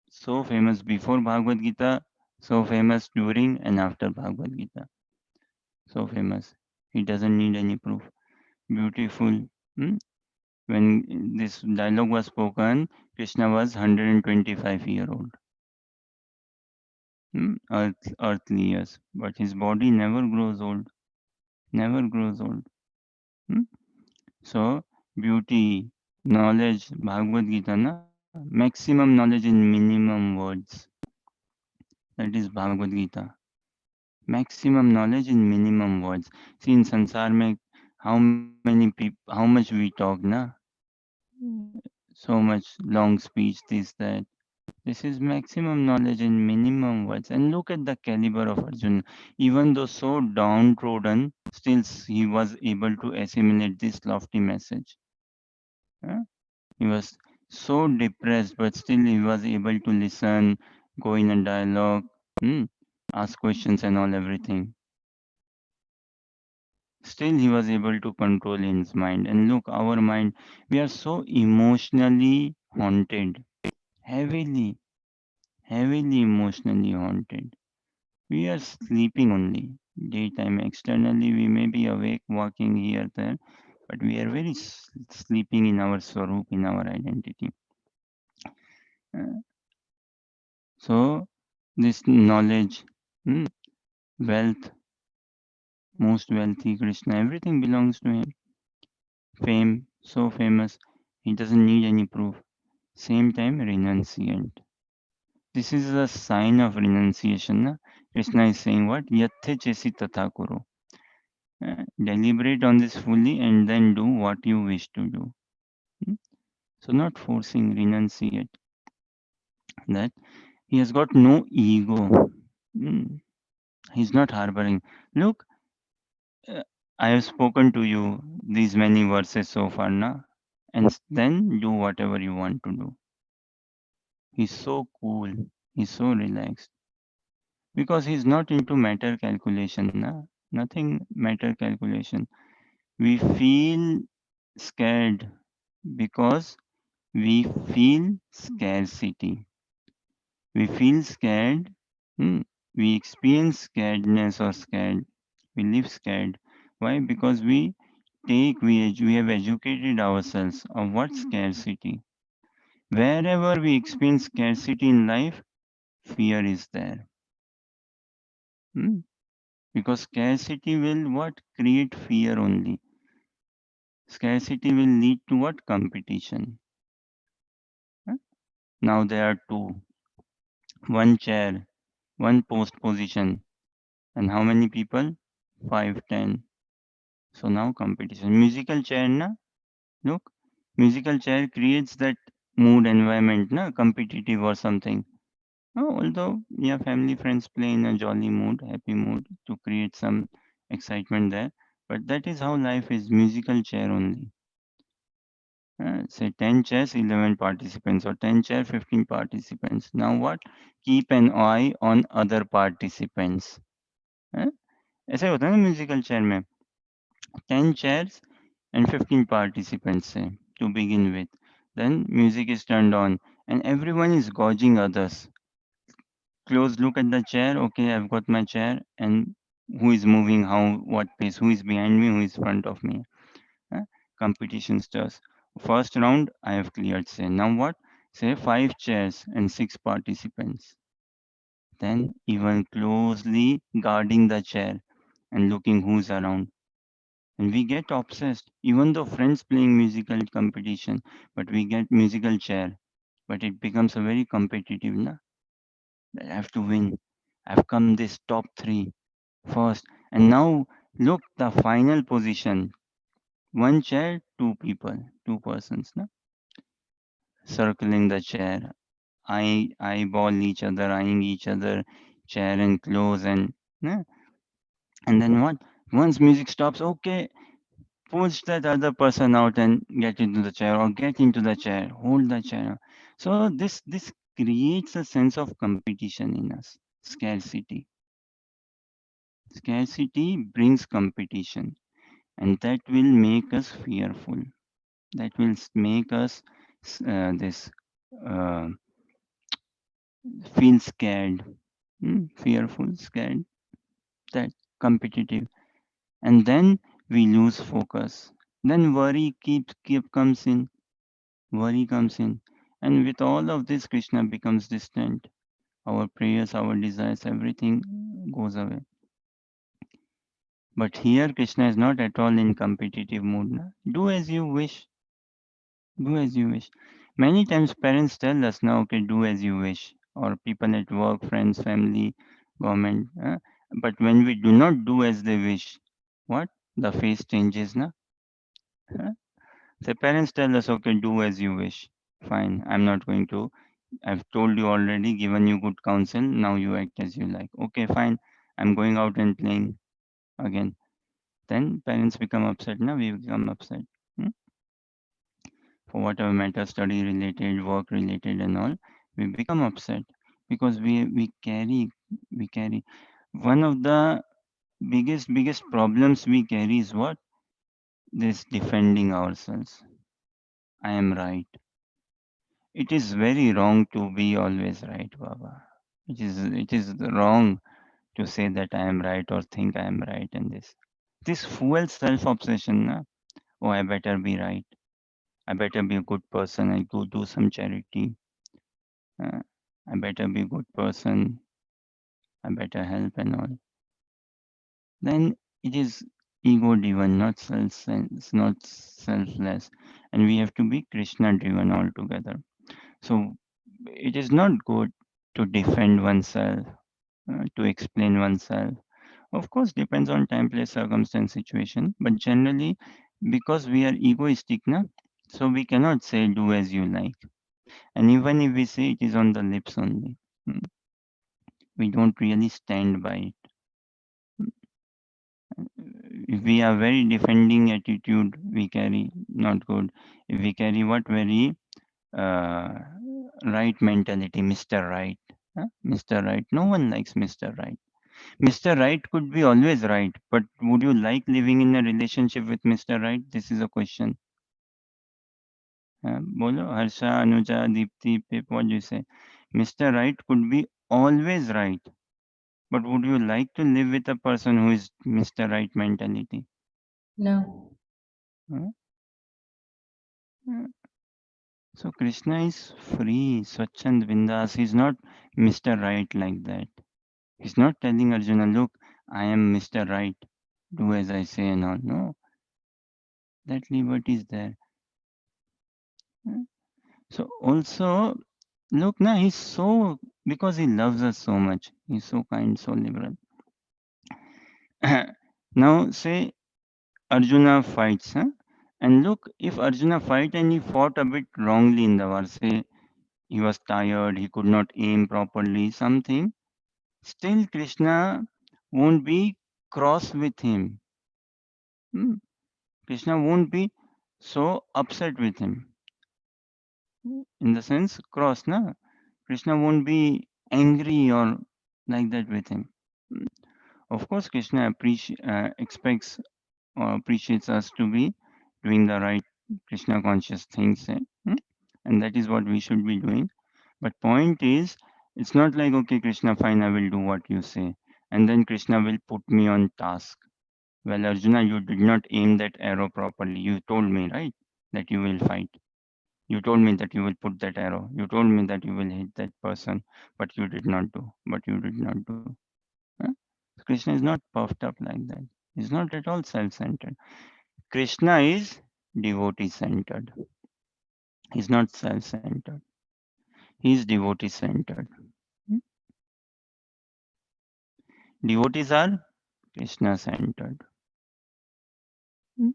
so famous before Bhagavad Gita, so famous during and after Bhagavad Gita, so famous. He doesn't need any proof. Beautiful. Hmm? When this dialogue was spoken, Krishna was 125-year-old. Earthly years, but his body never grows old, never grows old. Hmm? So, beauty, knowledge, Bhagavad Gita, na? Maximum knowledge in minimum words. That is Bhagavad Gita. Maximum knowledge in minimum words. See, in Sansar mein, how many people, how much we talk, na? So much long speech, this, that. This is maximum knowledge in minimum words. And look at the caliber of Arjuna. Even though so downtrodden, still he was able to assimilate this lofty message. Huh? He was so depressed, but still he was able to listen, go in a dialogue, hmm, ask questions and all everything. Still he was able to control his mind. And look, our mind, we are so emotionally haunted, heavily, heavily emotionally haunted. We are sleeping only. Daytime externally, we may be awake, walking here, there, but we are very sleeping in our swarup, in our identity. Uh, so, this knowledge, hmm, wealth, most wealthy Krishna, everything belongs to him. Fame, so famous, he doesn't need any proof. Same time, renunciant. This is a sign of renunciation. Na? Krishna is saying what? Yathe chesi tatha kuru. Deliberate on this fully and then do what you wish to do. Hmm? So, not forcing, renunciate. That he has got no ego. Hmm. He's not harboring. Look, uh, I have spoken to you these many verses so far, na? And then do whatever you want to do. He's so cool. He's so relaxed because he's not into matter calculation. Na? Nothing matter calculation. We feel scared because we feel scarcity. We feel scared. Hmm, we experience scaredness or scared We live scared. Why? Because we have educated ourselves of what scarcity. Wherever we experience scarcity in life, fear is there. Hmm? Because scarcity will what? Create fear only. Scarcity will lead to what? Competition. Huh? Now there are two. One chair, one post position. And how many people? 5, 10. So now competition. Musical chair, na? Look, musical chair creates that mood environment, na? Competitive or something. Although, yeah, family friends play in a jolly mood, happy mood to create some excitement there. But that is how life is, musical chair only. Say 10 chairs, 11 participants, or 10 chair, 15 participants. Now what? Keep an eye on other participants. हाँ? ऐसे होता है ना musical chair में 10 chairs and 15 participants say, to begin with. Then music is turned on and everyone is gauging others. Close look at the chair. Okay, I've got my chair and who is moving how, what pace, who is behind me, who is front of me. Huh? Competition stirs. First round, I have cleared. Say, now what? Say 5 chairs and 6 participants. Then even closely guarding the chair and looking who's around. And we get obsessed, even though friends playing musical competition, but we get musical chair. But it becomes a very competitive, na? I have to win. I've come this top three first. And now look the final position. One chair, two people, two persons, na? Circling the chair. Eyeball each other, eyeing each other, chair and close and na? And then what? Once music stops, okay, push that other person out and get into the chair or get into the chair, hold the chair. So this creates a sense of competition in us. Scarcity. Scarcity brings competition and that will make us fearful. That will make us this uh, feel scared, fearful, scared, that competitive, and then we lose focus. Then worry keep comes in. Worry comes in. And with all of this, Krishna becomes distant. Our prayers, our desires, everything goes away. But here, Krishna is not at all in competitive mood. Na? Do as you wish. Do as you wish. Many times, parents tell us, now, okay, do as you wish. Or people at work, friends, family, government. But when we do not do as they wish, what? The face changes. Na? Huh? The parents tell us, okay, do as you wish. Fine, I'm not going to. I've told you already, given you good counsel. Now you act as you like. Okay, fine. I'm going out and playing again. Then parents become upset. Now we become upset. Hmm? For whatever matter, study related, work related, and all, we become upset because we carry. One of the biggest problems we carry is what? This defending ourselves. I am right. It is very wrong to be always right, Baba. It is wrong to say that I am right or think I am right in this. This fuels self-obsession. Na? Oh, I better be right. I better be a good person. I go do some charity. Uh, I better be a good person. I better help and all. Then it is ego-driven, not not selfless, and we have to be Krishna-driven altogether. So it is not good to defend oneself, to explain oneself. Of course, depends on time, place, circumstance, situation. But generally, because we are egoistic, na, so we cannot say do as you like. And even if we say it is on the lips only, mm, we don't really stand by it. If we are very defending attitude, we carry not good. If we carry what very uh, right mentality, Mr. Right, Mr. Right. No one likes Mr. Right. Mr. Right could be always right, but would you like living in a relationship with Mr. Right? This is a question. Bolo, Harsha, Anuja, Deepti, Pip, what do you say? Mr. Right could be always right, But would you like to live with a person who is Mr. Right mentality? No. Huh? Uh, So Krishna is free, Swachhand Bindas. He's not Mr. Right like that. He's not telling Arjuna, look, I am Mr. Right. Do as I say and all. No, that liberty is there. Uh, So also, look, now he's so, because he loves us so much. He's so kind, so liberal. Now, say Arjuna fights, huh? And look, if Arjuna fight and he fought a bit wrongly in the war, say he was tired, he could not aim properly, something, still Krishna won't be cross with him. Hmm? Krishna won't be so upset with him. In the sense, cross, na? Krishna won't be angry or like that with him. Hmm. Of course, Krishna expects or appreciates us to be doing the right Krishna conscious things, and that is what we should be doing. But point is, it's not like okay, Krishna, fine, I will do what you say, and then Krishna will put me on task. Well, Arjuna, you did not aim that arrow properly. You told me, right, that you will fight. You told me that you will put that arrow. You told me that you will hit that person, but you did not do. But you did not do. Huh? Krishna is not puffed up like that. He's not at all self-centered. Krishna is devotee-centered. He's not self-centered. He's devotee-centered. Hmm? Devotees are Krishna-centered. Hmm?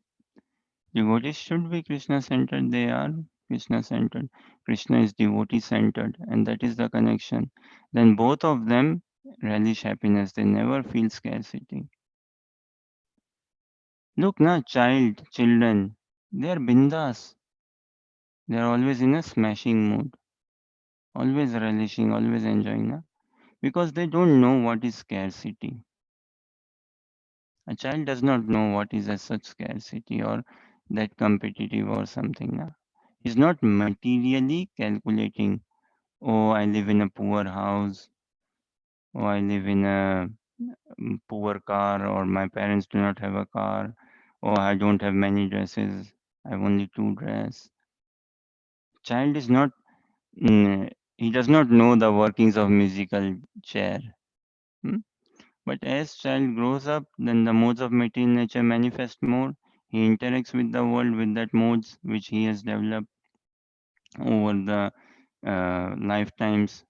Devotees should be Krishna-centered. They are Krishna-centered. Krishna is devotee-centered, and that is the connection. Then both of them relish happiness. They never feel scarcity. Look, na children, they are bindas. They are always in a smashing mood, always relishing, always enjoying, na? Because they don't know what is scarcity. A child does not know what is as such scarcity or that competitive or something. Na? He's not materially calculating, oh, I live in a poor house, oh, I live in a poor car, or my parents do not have a car, or I don't have many dresses, I have only two dresses. Child is not, he does not know the workings of musical chair. Hmm? But as child grows up, then the modes of material nature manifest more. He interacts with the world with that modes which he has developed over the lifetimes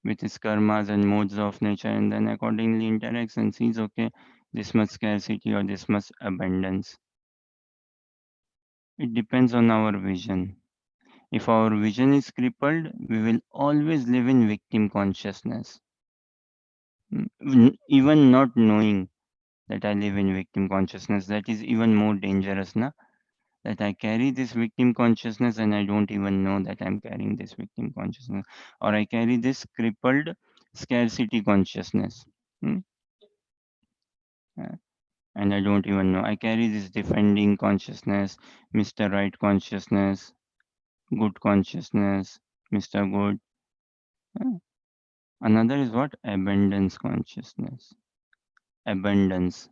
with his karmas and modes of nature, and then accordingly interacts and sees, okay, this much scarcity or this much abundance. It depends on our vision. If our vision is crippled, we will always live in victim consciousness. Even not knowing that I live in victim consciousness, that is even more dangerous, na? That I carry this victim consciousness and I don't even know that I'm carrying this victim consciousness, or I carry this crippled scarcity consciousness. Hmm? Uh, and I don't even know. I carry this defending consciousness, Mr. Right consciousness, good consciousness, Mr. Good. Uh, Another is what? Abundance consciousness. Abundance.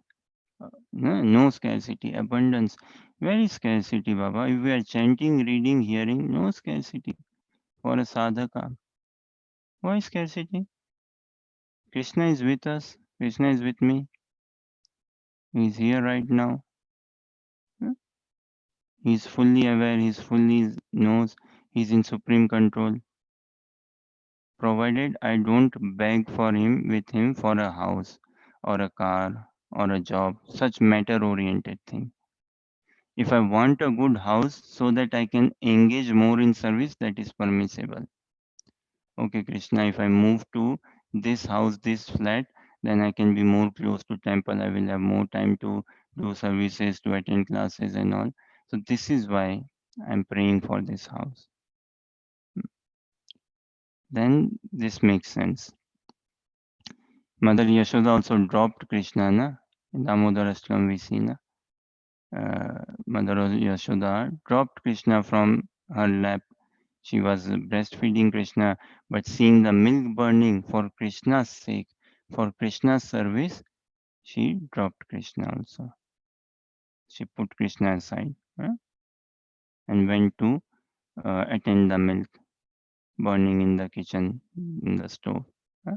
No scarcity, abundance. Where is scarcity, Baba? If we are chanting, reading, hearing, no scarcity for a sadhaka. Why scarcity? Krishna is with us. Krishna is with me. He is here right now. Huh? He is fully aware. He is fully knows. He is in supreme control. Provided I don't beg for him with him for a house or a car or a job, such matter-oriented thing. If I want a good house so that I can engage more in service, that is permissible. Okay, Krishna, if I move to this house, this flat, then I can be more close to temple. I will have more time to do services, to attend classes and all. So this is why I'm praying for this house. Then this makes sense. Mother Yashoda also dropped Krishna, na? In Damodar Ashtam we see, na? Mother Yashoda dropped Krishna from her lap. She was breastfeeding Krishna, but seeing the milk burning for Krishna's sake, For Krishna's service, she dropped Krishna also. She put Krishna aside, and went to attend the milk burning in the kitchen, in the stove. huh?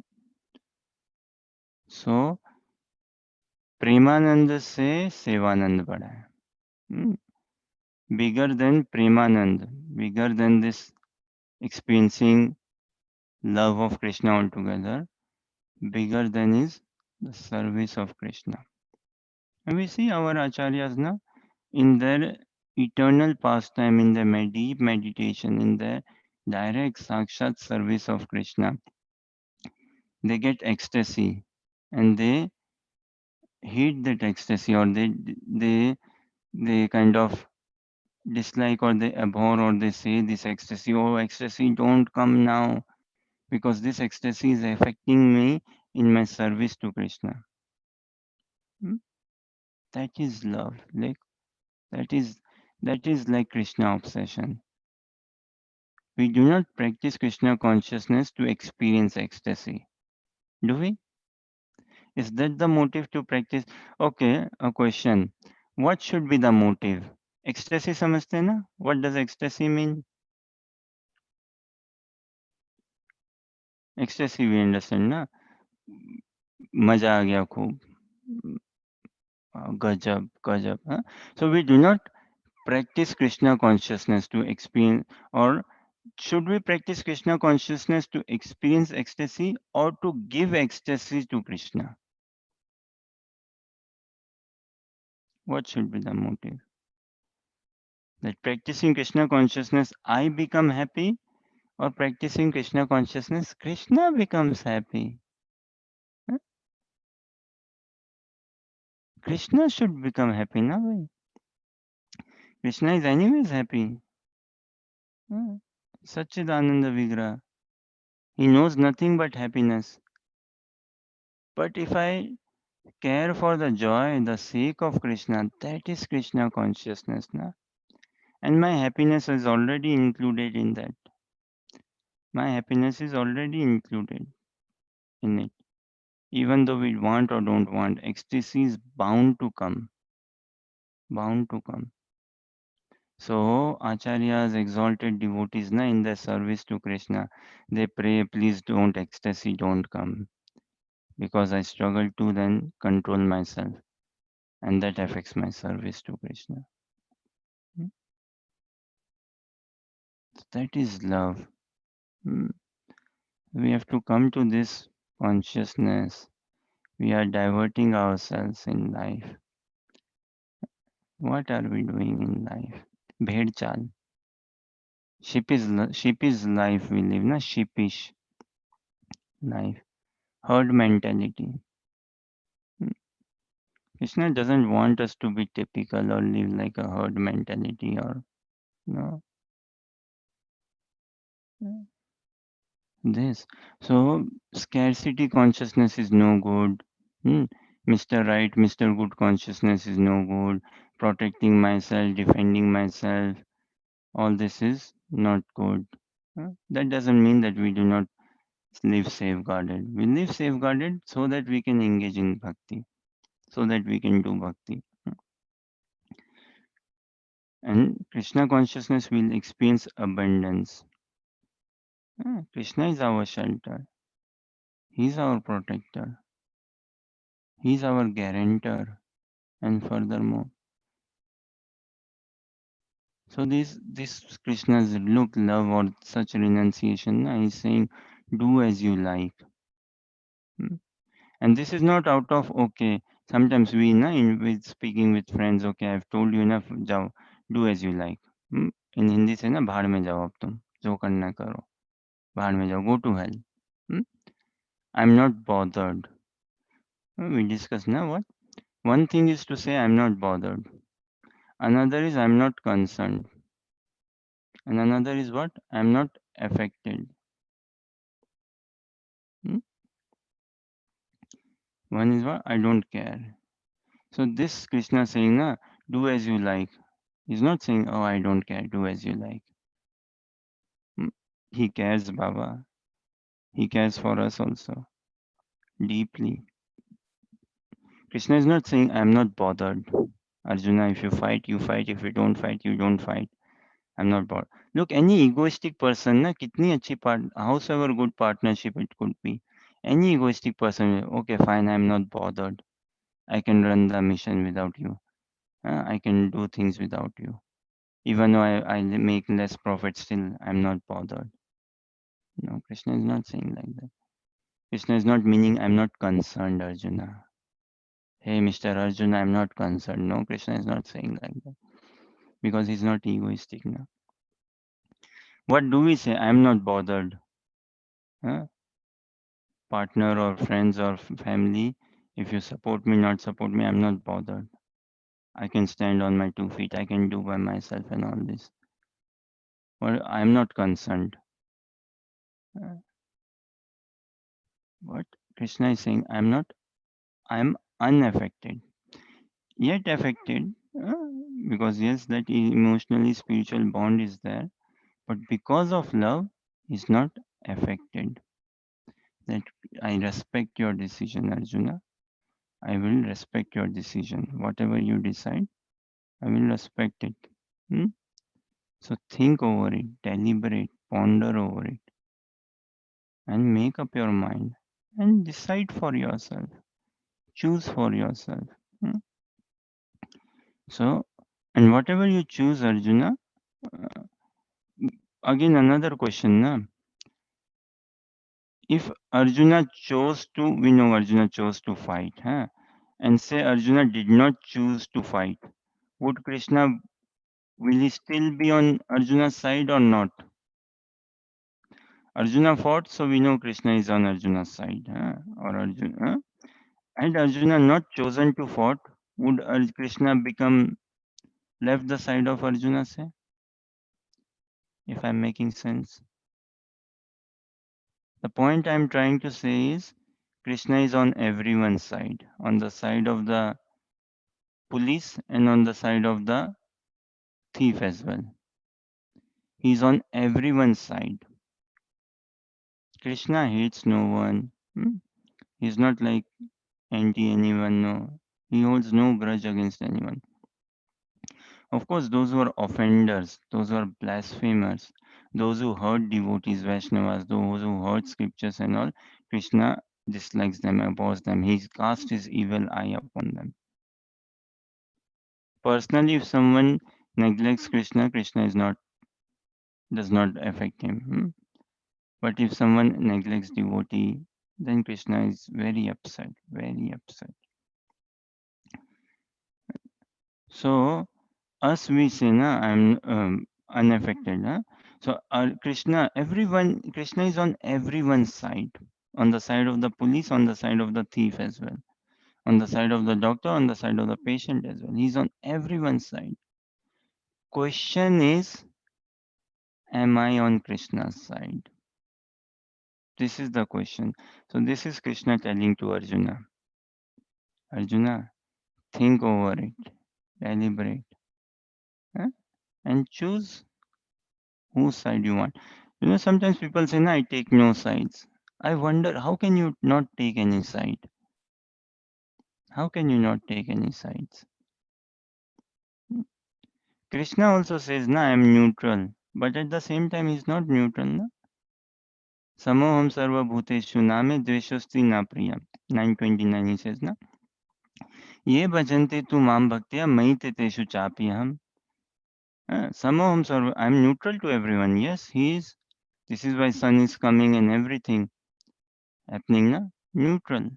So Premanand से सेवानंद बढ़ा है. Bigger than Premanand, bigger than this experiencing love of Krishna altogether, bigger than is the service of Krishna. And we see our acharyas now in their eternal pastime, in their deep meditation, in their direct sakshat service of Krishna, they get ecstasy and they hate that ecstasy, or they kind of dislike, or they abhor, or they say this ecstasy, oh ecstasy, don't come now, because this ecstasy is affecting me in my service to Krishna. Hmm? That is love. Like that is like Krishna obsession. We do not practice Krishna consciousness to experience ecstasy. Do we? Is that the motive to practice? Okay, a question. What should be the motive? Ecstasy समझते हैं ना? What does ecstasy mean? Ecstasy we understand ना? मजा आ गया खूब. Gajab, gajab. Huh? So we do not practice Krishna consciousness to experience, or should we practice Krishna consciousness to experience ecstasy or to give ecstasy to Krishna? What should be the motive? That practicing Krishna consciousness, I become happy, or practicing Krishna consciousness, Krishna becomes happy. Huh? Krishna should become happy, na bhai? Krishna is anyways happy. Huh? Satchidananda Vigraha. He knows nothing but happiness. But if I care for the joy, the sake of Krishna, that is Krishna consciousness, na? And my happiness is already included in that. My happiness is already included in it. Even though we want or don't want, ecstasy is bound to come. Bound to come. So, Acharyas, exalted devotees, na, in their service to Krishna, they pray, please don't, ecstasy don't come. Because I struggle to then control myself. And that affects my service to Krishna. Hmm? That is love. Hmm. We have to come to this consciousness. We are diverting ourselves in life. What are we doing in life? Bhed chal. Sheep is life we live, na, sheepish life. Herd mentality. Hmm. Krishna doesn't want us to be typical or live like a herd mentality, or no. This. So scarcity consciousness is no good. Hmm. Mr. Right, Mr. Good consciousness is no good. Protecting myself, defending myself, all this is not good. That doesn't mean that we do not live safeguarded. We live safeguarded so that we can engage in bhakti, so that we can do bhakti. And Krishna consciousness will experience abundance. Krishna is our shelter. He is our protector. He is our guarantor. And furthermore, so this Krishna's look, love, or such renunciation, is saying, do as you like. Hmm. And this is not out of okay. Sometimes we in with speaking with friends, okay, I've told you enough, जाओ, do as you like. In Hindi से ना भाड़ में जाओ अब तुम जो करना करो भाड़ में जाओ, go to hell. I'm not bothered. We discuss now what one thing is to say I'm not bothered, another is I'm not concerned, and another is what I'm not affected. Hmm? One is what I don't care. So this Krishna saying na, do as you like. He's not saying, oh, I don't care, do as you like. Hmm. He cares, Baba. He cares for us also. deeply. Krishna is not saying, I'm not bothered. Arjuna, if you fight, you fight. If you don't fight, you don't fight. I'm not bothered. Look, any egoistic person, na, kitni achhi part, howsoever good partnership it could be. Any egoistic person, okay, fine, I'm not bothered. I can run the mission without you. I can do things without you. Even though I make less profit, still I'm not bothered. No, Krishna is not saying like that. Krishna is not meaning I'm not concerned, Arjuna. Hey, Mr. Arjuna, I'm not concerned. No, Krishna is not saying like that because he's not egoistic. No. What do we say? I'm not bothered. Huh? Partner or friends or family, if you support me, not support me, I'm not bothered. I can stand on my 2 feet. I can do by myself and all this. Well, I'm not concerned. Uh, What Krishna is saying, I'm unaffected. Yet affected, because yes, that emotionally spiritual bond is there, but because of love, is not affected. That I respect your decision, Arjuna. I will respect your decision. Whatever you decide, I will respect it. Hmm? So think over it, deliberate, ponder over it, and make up your mind and decide for yourself. Choose for yourself. Hmm? So, and whatever you choose, Arjuna, uh, again another question, na? If Arjuna chose to, we know Arjuna chose to fight, huh? And say Arjuna did not choose to fight, would Krishna, will he still be on Arjuna's side or not? Arjuna fought, so we know Krishna is on Arjuna's side, huh? Or Arjuna. Huh? Had Arjuna not chosen to fight, would Krishna become left the side of Arjuna, say? If I'm making sense. The point I'm trying to say is Krishna is on everyone's side, on the side of the police and on the side of the thief as well. He's on everyone's side. Krishna hates no one. He's not like anti anyone, no. He holds no grudge against anyone. Of course, those who are offenders, those who are blasphemers, those who hurt devotees, Vaishnavas, those who hurt scriptures and all, Krishna dislikes them, abhors them. He cast his evil eye upon them. Personally, if someone neglects Krishna, Krishna is not does not affect him. But if someone neglects devotee, then Krishna is very upset, very upset. So us we say, na, I'm unaffected. Na? So Krishna, everyone, Krishna is on everyone's side, on the side of the police, on the side of the thief as well, on the side of the doctor, on the side of the patient as well. He's on everyone's side. Question is, am I on Krishna's side? This is the question. So this is Krishna telling to Arjuna. Arjuna, think over it, deliberate, huh? And choose whose side you want. Sometimes people say, "No, I take no sides." I wonder, how can you not take any side? How can you not take any sides? Hmm. Krishna also says, "No, I am neutral," but at the same time, he's not neutral. Na? Samoham sarva bhuteshu name dveshosti na priya. 929 he says, "Na ye bhajante tu mam bhaktiya mai te teshu chapyaham." Samoham sarva. I'm neutral to everyone. Yes, he is. This is why sun is coming and everything happening. Na neutral.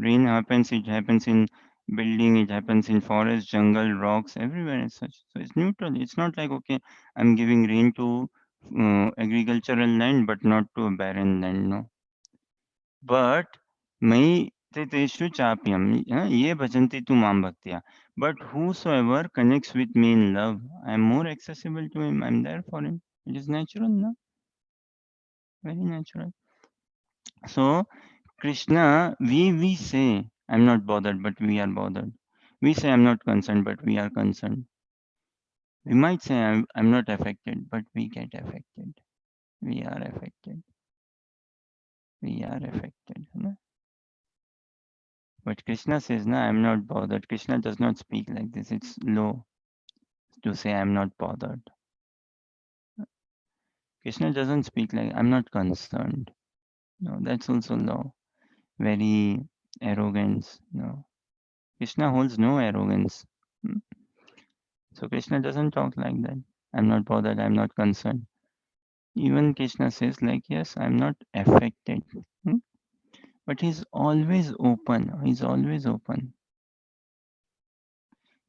Rain happens, it happens in building, it happens in forest, jungle, rocks, everywhere and such. So it's neutral. It's not like, okay, I'm giving rain to agricultural land, but not to a barren land. No. But may teshu chapyam, ye bhajanti tu mam bhaktiya. But whosoever connects with me in love, I am more accessible to him. I'm there for him. It is natural, no? Very natural. So Krishna, we say, I'm not bothered, but we are bothered. We say, I'm not concerned, but we are concerned. We might say, I'm not affected, but we get affected. We are affected. We are affected. No? But Krishna says, no, I'm not bothered. Krishna does not speak like this. It's low to say I'm not bothered. Krishna doesn't speak like I'm not concerned. No, that's also low. Very arrogance. No. Krishna holds no arrogance. Hmm. So Krishna doesn't talk like that. I'm not bothered, I'm not concerned. Even Krishna says, like, yes, I'm not affected. Hmm. But he's always open. He's always open.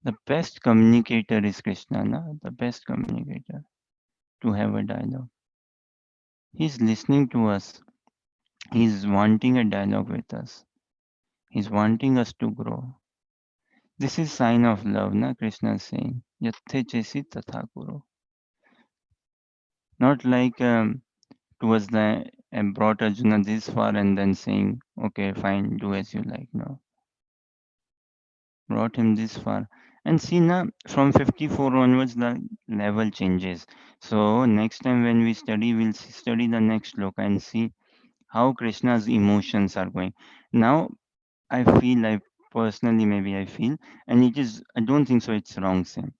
The best communicator is Krishna, na? The best communicator to have a dialogue. He's listening to us. He's wanting a dialogue with us. He's wanting us to grow. This is sign of love, na? Krishna is saying, Yathe chesi tatha kuro. Not like towards the brought Arjuna this far and then saying, okay, fine, do as you like. No, brought him this far. And see now, from 54 onwards, the level changes. So next time when we study, we'll study the next sloka and see how Krishna's emotions are going. Now, I feel, I personally, maybe I feel, and it is, I don't think so, it's wrong, same.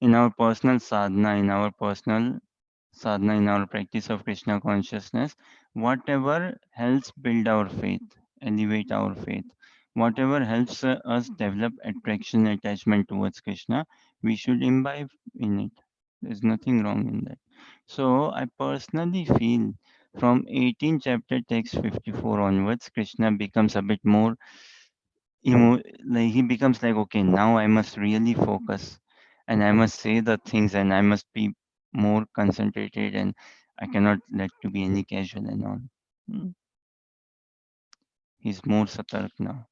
In our personal sadhana, in our personal sadhana, in our practice of Krishna consciousness, whatever helps build our faith, elevate our faith, whatever helps us develop attraction, attachment towards Krishna, we should imbibe in it. There's nothing wrong in that. So I personally feel from 18 chapter text 54 onwards, Krishna becomes a bit more, like he becomes like, okay, now I must really focus and I must say the things and I must be more concentrated and I cannot let to be any casual and all. Mm. He's more satark now.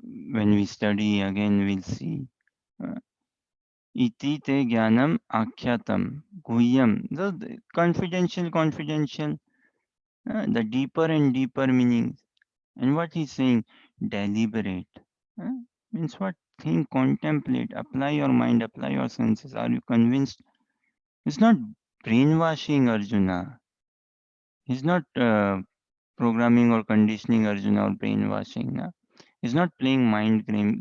When we study again, we'll see. uh, Iti te jnanam akhyatam guhyam. The confidential, the deeper and deeper meanings. And what he's saying, deliberate. uh, Means what? Think, contemplate, apply your mind, apply your senses. Are you convinced? It's not brainwashing Arjuna. He's not programming or conditioning Arjuna or brainwashing. Na? He's not playing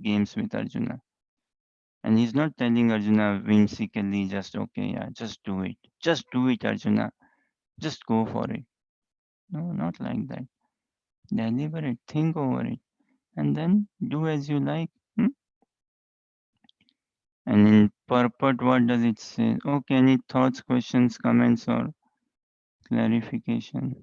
games with Arjuna. And he's not telling Arjuna whimsically, just okay, yeah, just do it. Just do it, Arjuna. Just go for it. No, not like that. Deliberate, think over it, and then do as you like. Hmm? And in purport, what does it say? Okay, any thoughts, questions, comments, or clarification?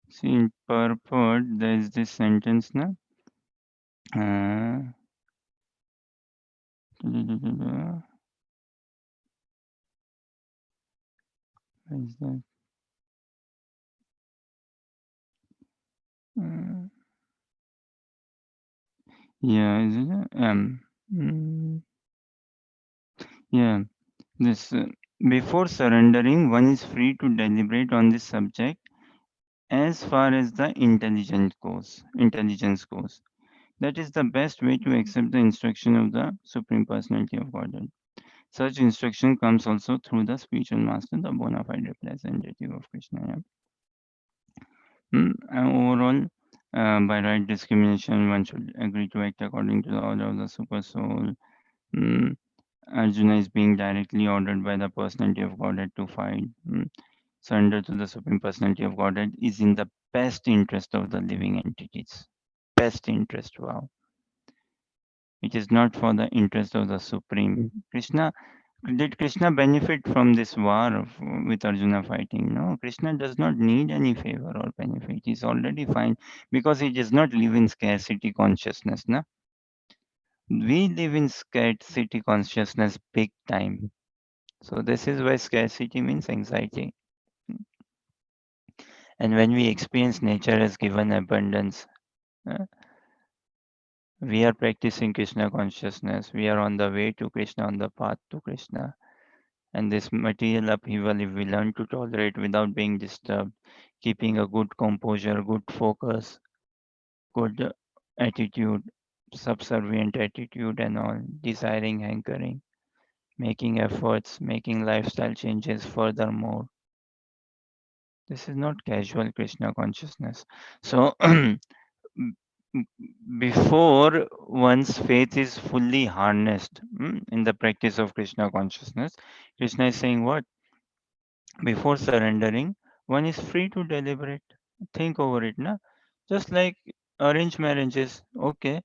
See, in purport, there is this sentence, na? Uh, where is that? Uh, yeah, is it? Mm, yeah, this. Before surrendering, one is free to deliberate on this subject as far as the intelligence goes. That is the best way to accept the instruction of the Supreme Personality of Godhead. Such instruction comes also through the spiritual master, the bona fide representative of Krishna. Yeah. And overall, by right discrimination, one should agree to act according to the order of the Super Soul. Mm, Arjuna is being directly ordered by the Personality of Godhead to fight. Surrender to the Supreme Personality of Godhead is in the best interest of the living entities. Best interest, wow. It is not for the interest of the Supreme. Did Krishna benefit from this war with Arjuna fighting? No, Krishna does not need any favor or benefit. He's already fine because he does not live in scarcity consciousness. Na? We live in scarcity consciousness big time. So this is why scarcity means anxiety. And when we experience nature as given abundance, uh, we are practicing Krishna consciousness. We are on the way to Krishna, on the path to Krishna. And this material upheaval, if we learn to tolerate without being disturbed, keeping a good composure, good focus, good attitude, subservient attitude, and all, desiring, hankering, making efforts, making lifestyle changes furthermore. This is not casual Krishna consciousness. So, before one's faith is fully harnessed in the practice of Krishna consciousness, Krishna is saying what? Before surrendering, one is free to deliberate, think over it, na? Just like arranged marriages, okay,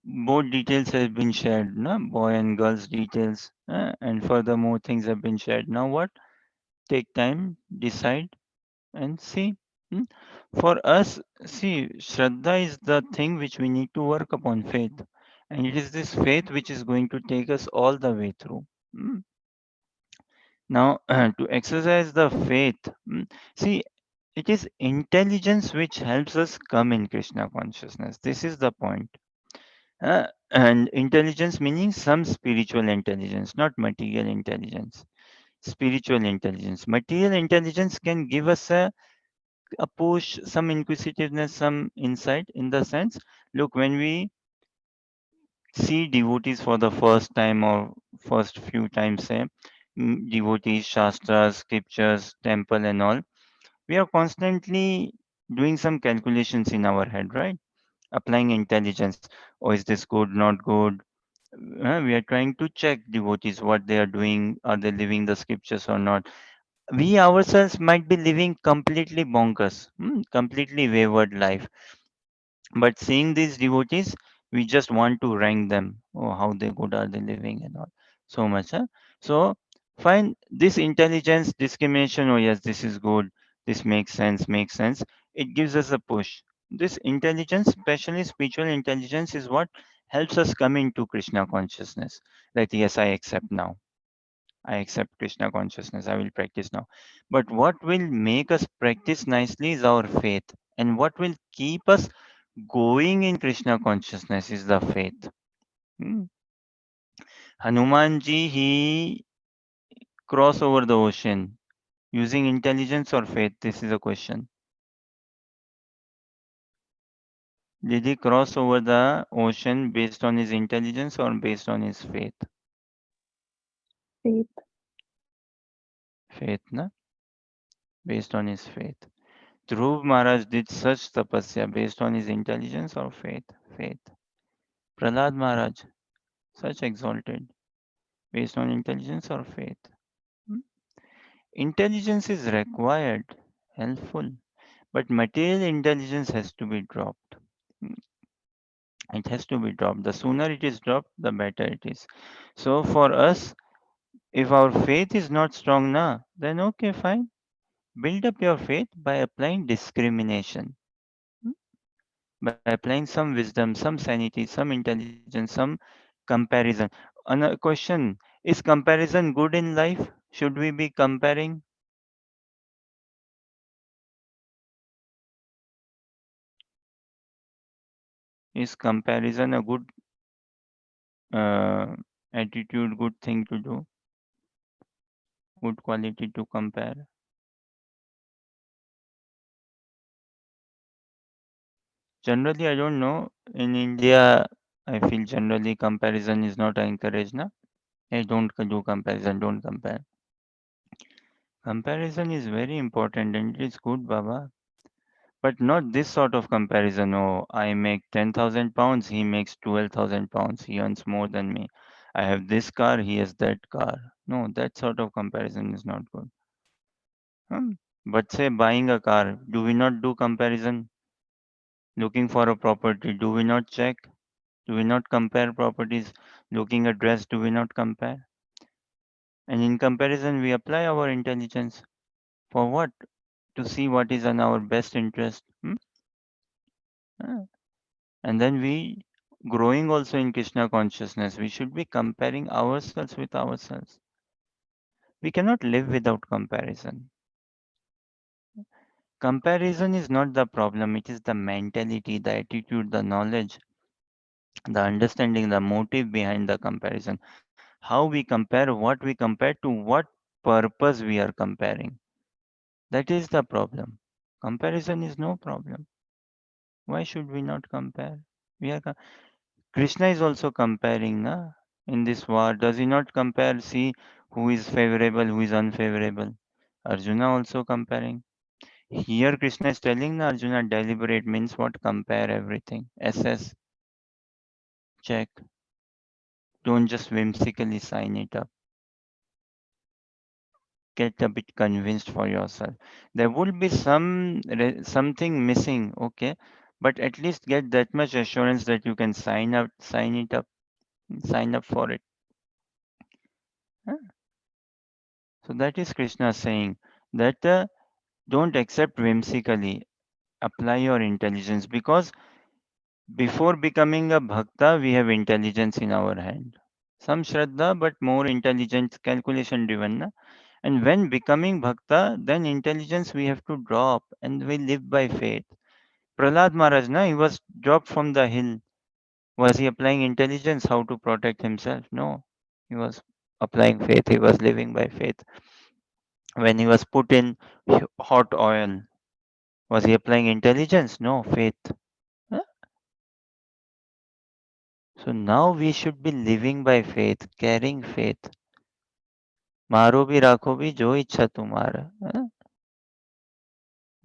both details have been shared, na? Boy and girl's details, and furthermore things have been shared. Now what? Take time, decide, and see. Hmm? For us, see, Shraddha is the thing which we need to work upon, faith. And it is this faith which is going to take us all the way through. Hmm? Now, to exercise the faith, see, it is intelligence which helps us come in Krishna consciousness. This is the point. And intelligence meaning some spiritual intelligence, not material intelligence. Spiritual intelligence. Material intelligence can give us a push, some inquisitiveness, some insight in the sense, look, when we see devotees for the first time or first few times, say, devotees, shastras, scriptures, temple, and all, we are constantly doing some calculations in our head, right? Applying intelligence. Oh, is this good, not good? We are trying to check devotees, what they are doing, are they living the scriptures or not? We ourselves might be living completely bonkers, completely wayward life. But seeing these devotees, we just want to rank them. Oh, how they good are they living and all. So much, huh? So find this intelligence discrimination. Oh yes, this is good. This makes sense. Makes sense. It gives us a push. This intelligence, especially spiritual intelligence, is what helps us come into Krishna consciousness. That yes, I accept now. I accept Krishna consciousness. I will practice now. But what will make us practice nicely is our faith. And what will keep us going in Krishna consciousness is the faith. Hmm. Hanumanji, he crossed over the ocean using intelligence or faith. This is a question. Did he cross over the ocean based on his intelligence or based on his faith? Faith. Faith, na? Based on his faith. Dhruv Maharaj did such tapasya based on his intelligence or faith? Faith. Prahlad Maharaj, such exalted, based on intelligence or faith? Hmm? Intelligence is required, helpful, but material intelligence has to be dropped. Mm, it has to be dropped. The sooner it is dropped, the better it is. So for us, if our faith is not strong now, then okay, fine. Build up your faith by applying discrimination, mm, by applying some wisdom, some sanity, some intelligence, some comparison. Another question, is comparison good in life? Should we be comparing? Is comparison a good uh, attitude, good thing to do, good quality to compare? Generally, I don't know. In India, I feel generally comparison is not encouraged. Na? Hey, don't do comparison, don't compare. Comparison is very important and it is good, Baba. But not this sort of comparison. Oh, I make 10,000 pounds, he makes 12,000 pounds, he earns more than me. I have this car, he has that car. No, that sort of comparison is not good. Hmm. But say buying a car, do we not do comparison? Looking for a property, do we not check? Do we not compare properties? Looking at dress, do we not compare? And in comparison, we apply our intelligence. For what? To see what is in our best interest. Ah. And then we growing also in Krishna consciousness. We should be comparing ourselves with ourselves. We cannot live without comparison. Comparison is not the problem, it is the mentality, the attitude, the knowledge, the understanding, the motive behind the comparison. How we compare, what we compare, to what purpose we are comparing. That is the problem. Comparison is no problem. Why should we not compare? We are Krishna is also comparing, na? In this war. Does he not compare? See who is favorable, who is unfavorable. Arjuna also comparing. Here Krishna is telling na, Arjuna deliberate means what? Compare everything. Assess, check. Don't just whimsically sign it up. Get a bit convinced for yourself. There will be something missing, okay, but at least get that much assurance that you can sign up for it. Huh? So that is Krishna saying that don't accept whimsically. Apply your intelligence because before becoming a bhakta, we have intelligence in our hand. Some shraddha, but more intelligent, calculation driven. Na? And when becoming bhakta, then intelligence we have to drop and we live by faith. Prahlad Maharaj, na, he was dropped from the hill. Was he applying intelligence how to protect himself? No. He was applying faith. He was living by faith. When he was put in hot oil, was he applying intelligence? No, faith. Huh? So now we should be living by faith, carrying faith. मारो भी राखो भी जो इच्छा तुम्हारा. Huh?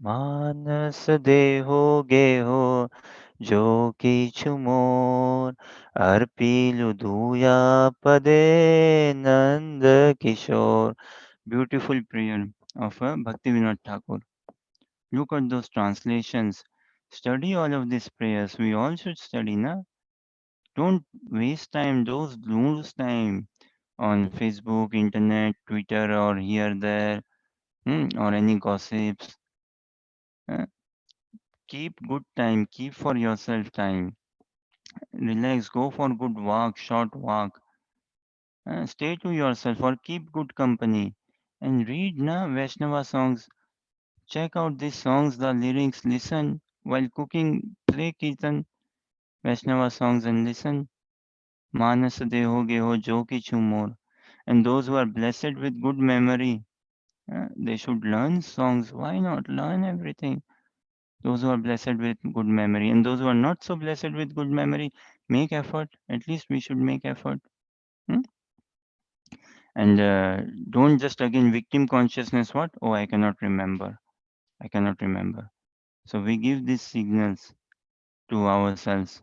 मानस देहो गेहो जो किछु मोर अर्पिलु दूया पदे Nand Kishore. Beautiful prayer of Bhakti Vinod Thakur. Look at those translations. Study all of these prayers. We all should study, na? Don't waste time. Don't lose time on Facebook, internet, Twitter, or here, there, or any gossips. Uh, keep good time. Keep for yourself time. Relax. Go for good walk, short walk. Stay to yourself or keep good company. And read na Vaishnava songs. Check out these songs, the lyrics. Listen while cooking. Play kirtan, Vaishnava songs, and listen. Manas deho geho jo kichu more. And those who are blessed with good memory, they should learn songs. Why not learn everything? Those who are blessed with good memory, and those who are not so blessed with good memory, make effort. At least we should make effort. Hmm? And don't just again victim consciousness. What? Oh, I cannot remember. I cannot remember. So we give these signals to ourselves.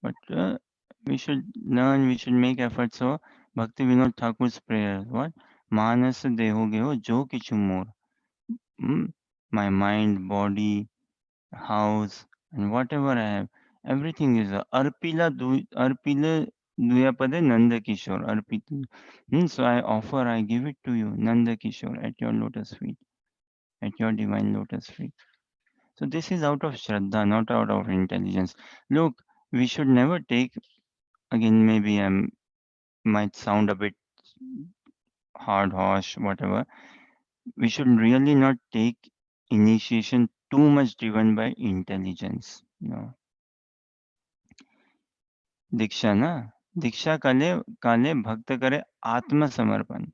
But we should learn, we should make effort. So Bhakti Vinod Thakur's prayer, what? Manas deho geho jo kichu more. Hmm? My mind, body, house, and whatever I have, everything is arpila duyapade Nanda Kishore. Arpita. So I offer, I give it to you, Nanda Kishore, at your lotus feet, at your divine lotus feet. So this is out of Shraddha, not out of intelligence. Look, we should never take, again, maybe I might sound a bit hard, harsh, whatever. We should really not take initiation too much driven by intelligence. दीक्षा ना दीक्षा काले काले भक्त करे आत्मसमर्पण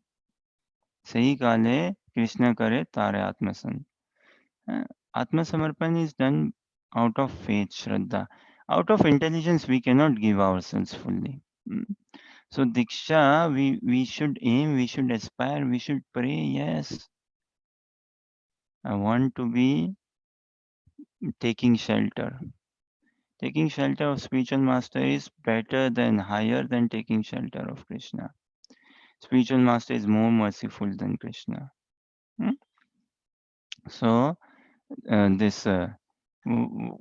सही काले कृष्ण करे तारे आत्मसन. Atmasamarpan is done out of faith, Shraddha. Out of intelligence, we cannot give ourselves fully. Mm. So, Diksha, we should aim, we should aspire, we should pray. Yes, I want to be taking shelter. Taking shelter of spiritual master is better than higher than taking shelter of Krishna. Spiritual master is more merciful than Krishna. Mm. So, this w- w-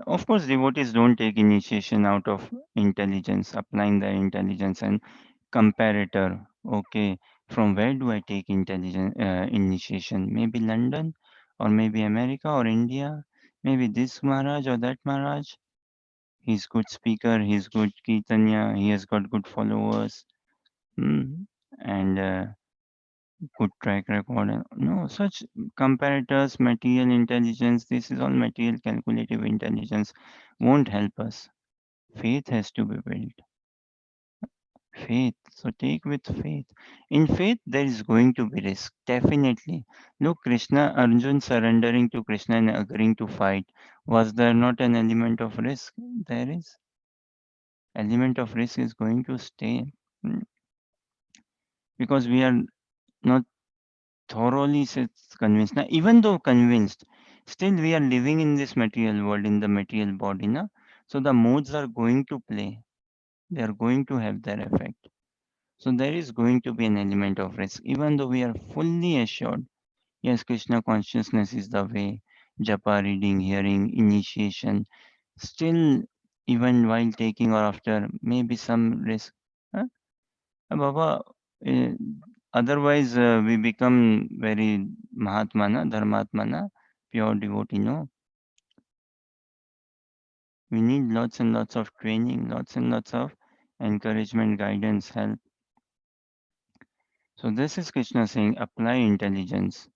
of course, devotees don't take initiation out of intelligence, applying their intelligence and comparator. Okay, from where do I take intelligence initiation? Maybe London, or maybe America, or India. Maybe this Maharaj or that Maharaj. He's good speaker. He's good Kirtanya. He has got good followers. Hmm. And good track record. No, such comparators, material intelligence, this is all material calculative intelligence, won't help us. Faith has to be built. faith. So take with faith. In faith, there is going to be risk, definitely. Look, Krishna, Arjun surrendering to Krishna and agreeing to fight. Was there not an element of risk? There is. Element of risk is going to stay. Mm, because we are not thoroughly convinced. Now, even though convinced, still we are living in this material world, in the material body. Na? So the modes are going to play. They are going to have their effect. So there is going to be an element of risk, even though we are fully assured. Yes, Krishna consciousness is the way. Japa, reading, hearing, initiation. Still, even while taking or after, maybe some risk. Huh? Baba, eh, otherwise we become very Mahatmana, Dharmatmana, pure devotee. No, we need lots and lots of training, lots and lots of encouragement, guidance, help. So this is Krishna saying, apply intelligence.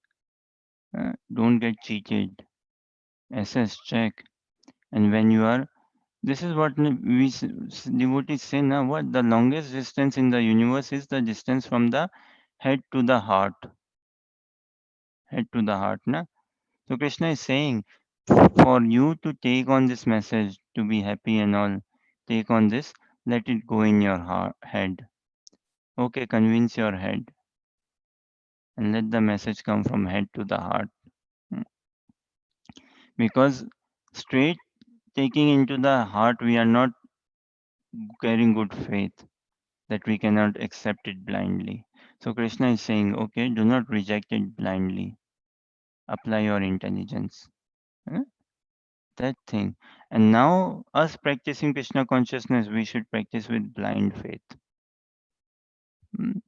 Don't get cheated. Assess, check. And when you are, this is what devotees say now. What the longest distance in the universe is the distance from the head to the heart. Head to the heart, na? So Krishna is saying, for you to take on this message, to be happy and all, take on this, let it go in your head. Okay, convince your head and let the message come from head to the heart. Mm. Because straight taking into the heart, we are not carrying good faith that we cannot accept it blindly. So Krishna is saying, okay, do not reject it blindly. Apply your intelligence. Eh? That thing. And now, us practicing Krishna consciousness, we should practice with blind faith. Mm.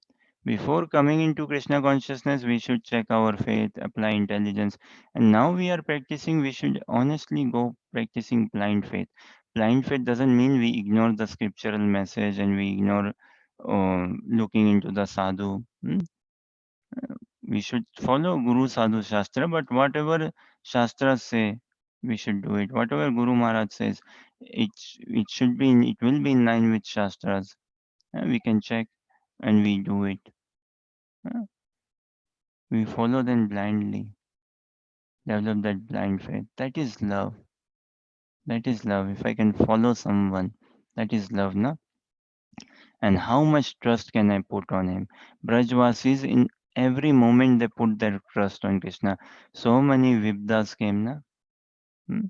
Before coming into Krishna consciousness, we should check our faith, apply intelligence. And now we are practicing, we should honestly go practicing blind faith. Blind faith doesn't mean we ignore the scriptural message and we ignore looking into the sadhu. We should follow Guru Sadhu Shastra, but whatever Shastras say, we should do it. Whatever Guru Maharaj says, it should be it will be in line with Shastras. We can check and we do it. Uh, We follow them blindly, develop that blind faith. That is love. That is love. If I can follow someone, that is love, no? And how much trust can I put on him? Brajvasis, in every moment they put their trust on Krishna. So many Vibdas came, na? Hmm?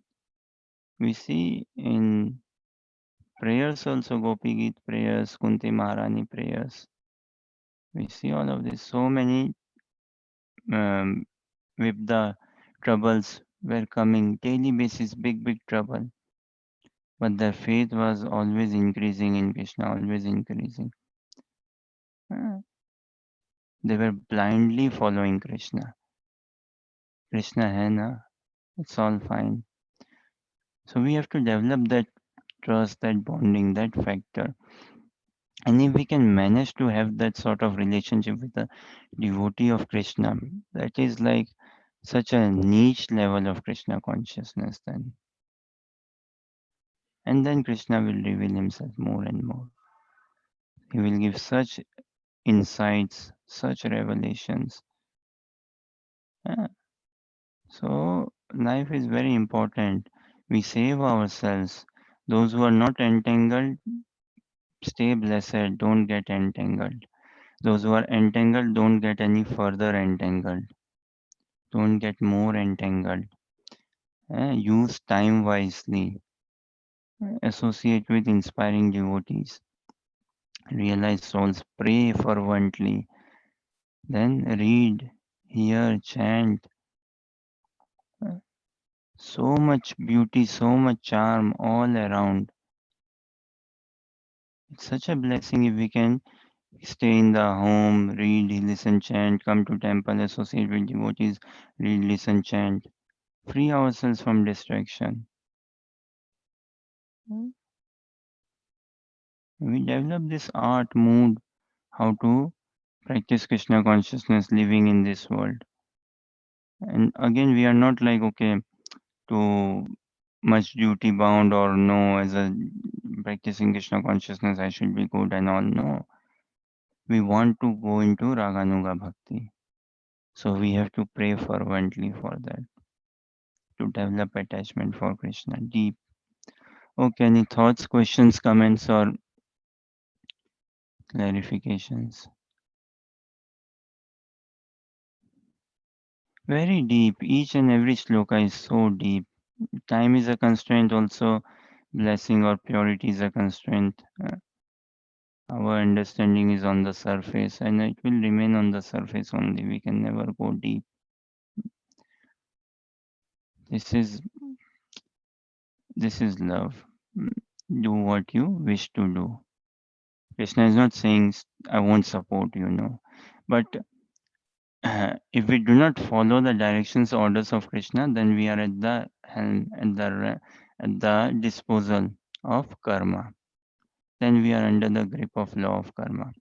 We see in prayers also, Gopi Geet prayers, Kunti Maharani prayers. We see all of this. So many um, Vibda troubles were coming, daily basis, big trouble. But their faith was always increasing in Krishna, always increasing. Uh, They were blindly following Krishna. Krishna hai na, it's all fine. So we have to develop that trust, that bonding, that factor. And if we can manage to have that sort of relationship with the devotee of Krishna, that is like such a niche level of Krishna consciousness then. And then Krishna will reveal himself more and more. He will give such insights, such revelations. Yeah. So life is very important. We save ourselves. Those who are not entangled, stay blessed, don't get entangled. Those who are entangled, don't get any further entangled. Don't get more entangled. Use time wisely. Associate with inspiring devotees. Realize souls. Pray fervently. Then read, hear, chant. Uh, So much beauty, so much charm all around. It's such a blessing if we can stay in the home, read, listen, chant, come to temple, associate with devotees, read, listen, chant. Free ourselves from distraction. Mm. We develop this art, mood, how to practice Krishna consciousness living in this world. And again, we are not like, okay, too much duty bound or no, as a practicing Krishna consciousness, I should be good and all. No. we want to go into Raganuga Bhakti. So we have to pray fervently for that, to develop attachment for Krishna deep. Okay, any thoughts, questions, comments, or clarifications? Very deep. Each and every shloka is so deep. Time is a constraint, also blessing or purity is a constraint. Our understanding is on the surface and it will remain on the surface only. We can never go deep. This is love. Mm, Do what you wish to do. Krishna is not saying I won't support you, no. But if we do not follow the directions, orders of Krishna, then we are at the helm, at the disposal of karma. Then we are under the grip of law of karma.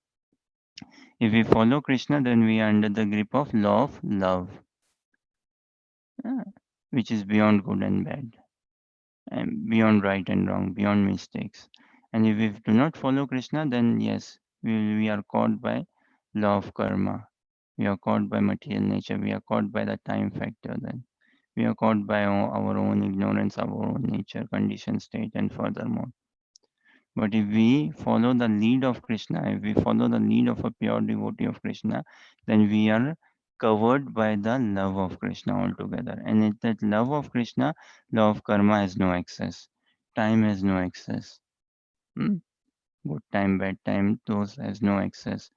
If we follow Krishna, then we are under the grip of law of love, uh, which is beyond good and bad, and beyond right and wrong, beyond mistakes. And if we do not follow Krishna, then yes, we are caught by law of karma. We are caught by material nature. We are caught by the time factor. Then we are caught by our own ignorance, our own nature, condition, state, and furthermore. But if we follow the lead of Krishna, if we follow the lead of a pure devotee of Krishna, then we are covered by the love of Krishna altogether. And in that love of Krishna, law of karma has no access. Time has no access. Hmm? Good time, bad time, those has no access.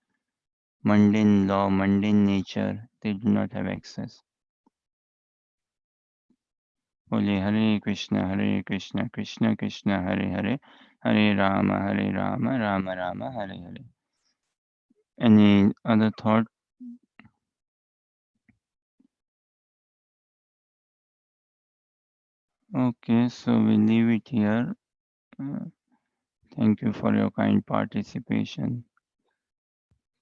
Mundane law, mundane nature, they do not have access. Holy Hare Krishna, Krishna Krishna, Hare Hare, Hare Rama, Rama Rama, Hare Hare. Any other thought? Okay, so we leave it here. Uh, Thank you for your kind participation.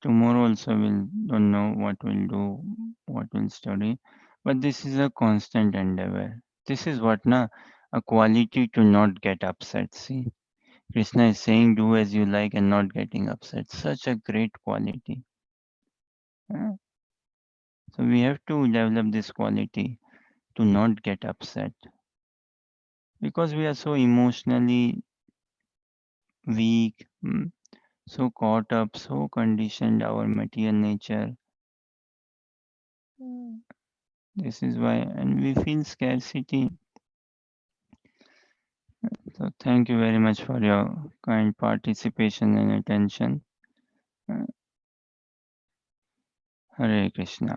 Tomorrow also we'll don't know what we'll do, what we'll study, but this is a constant endeavor. This is what na a quality to not get upset. See, Krishna is saying do as you like and not getting upset. Such a great quality. Uh, So we have to develop this quality to not get upset because we are so emotionally weak. So caught up, so conditioned our material nature. Mm. This is why, and we feel scarcity. So thank you very much for your kind participation and attention. Uh, Hare Krishna.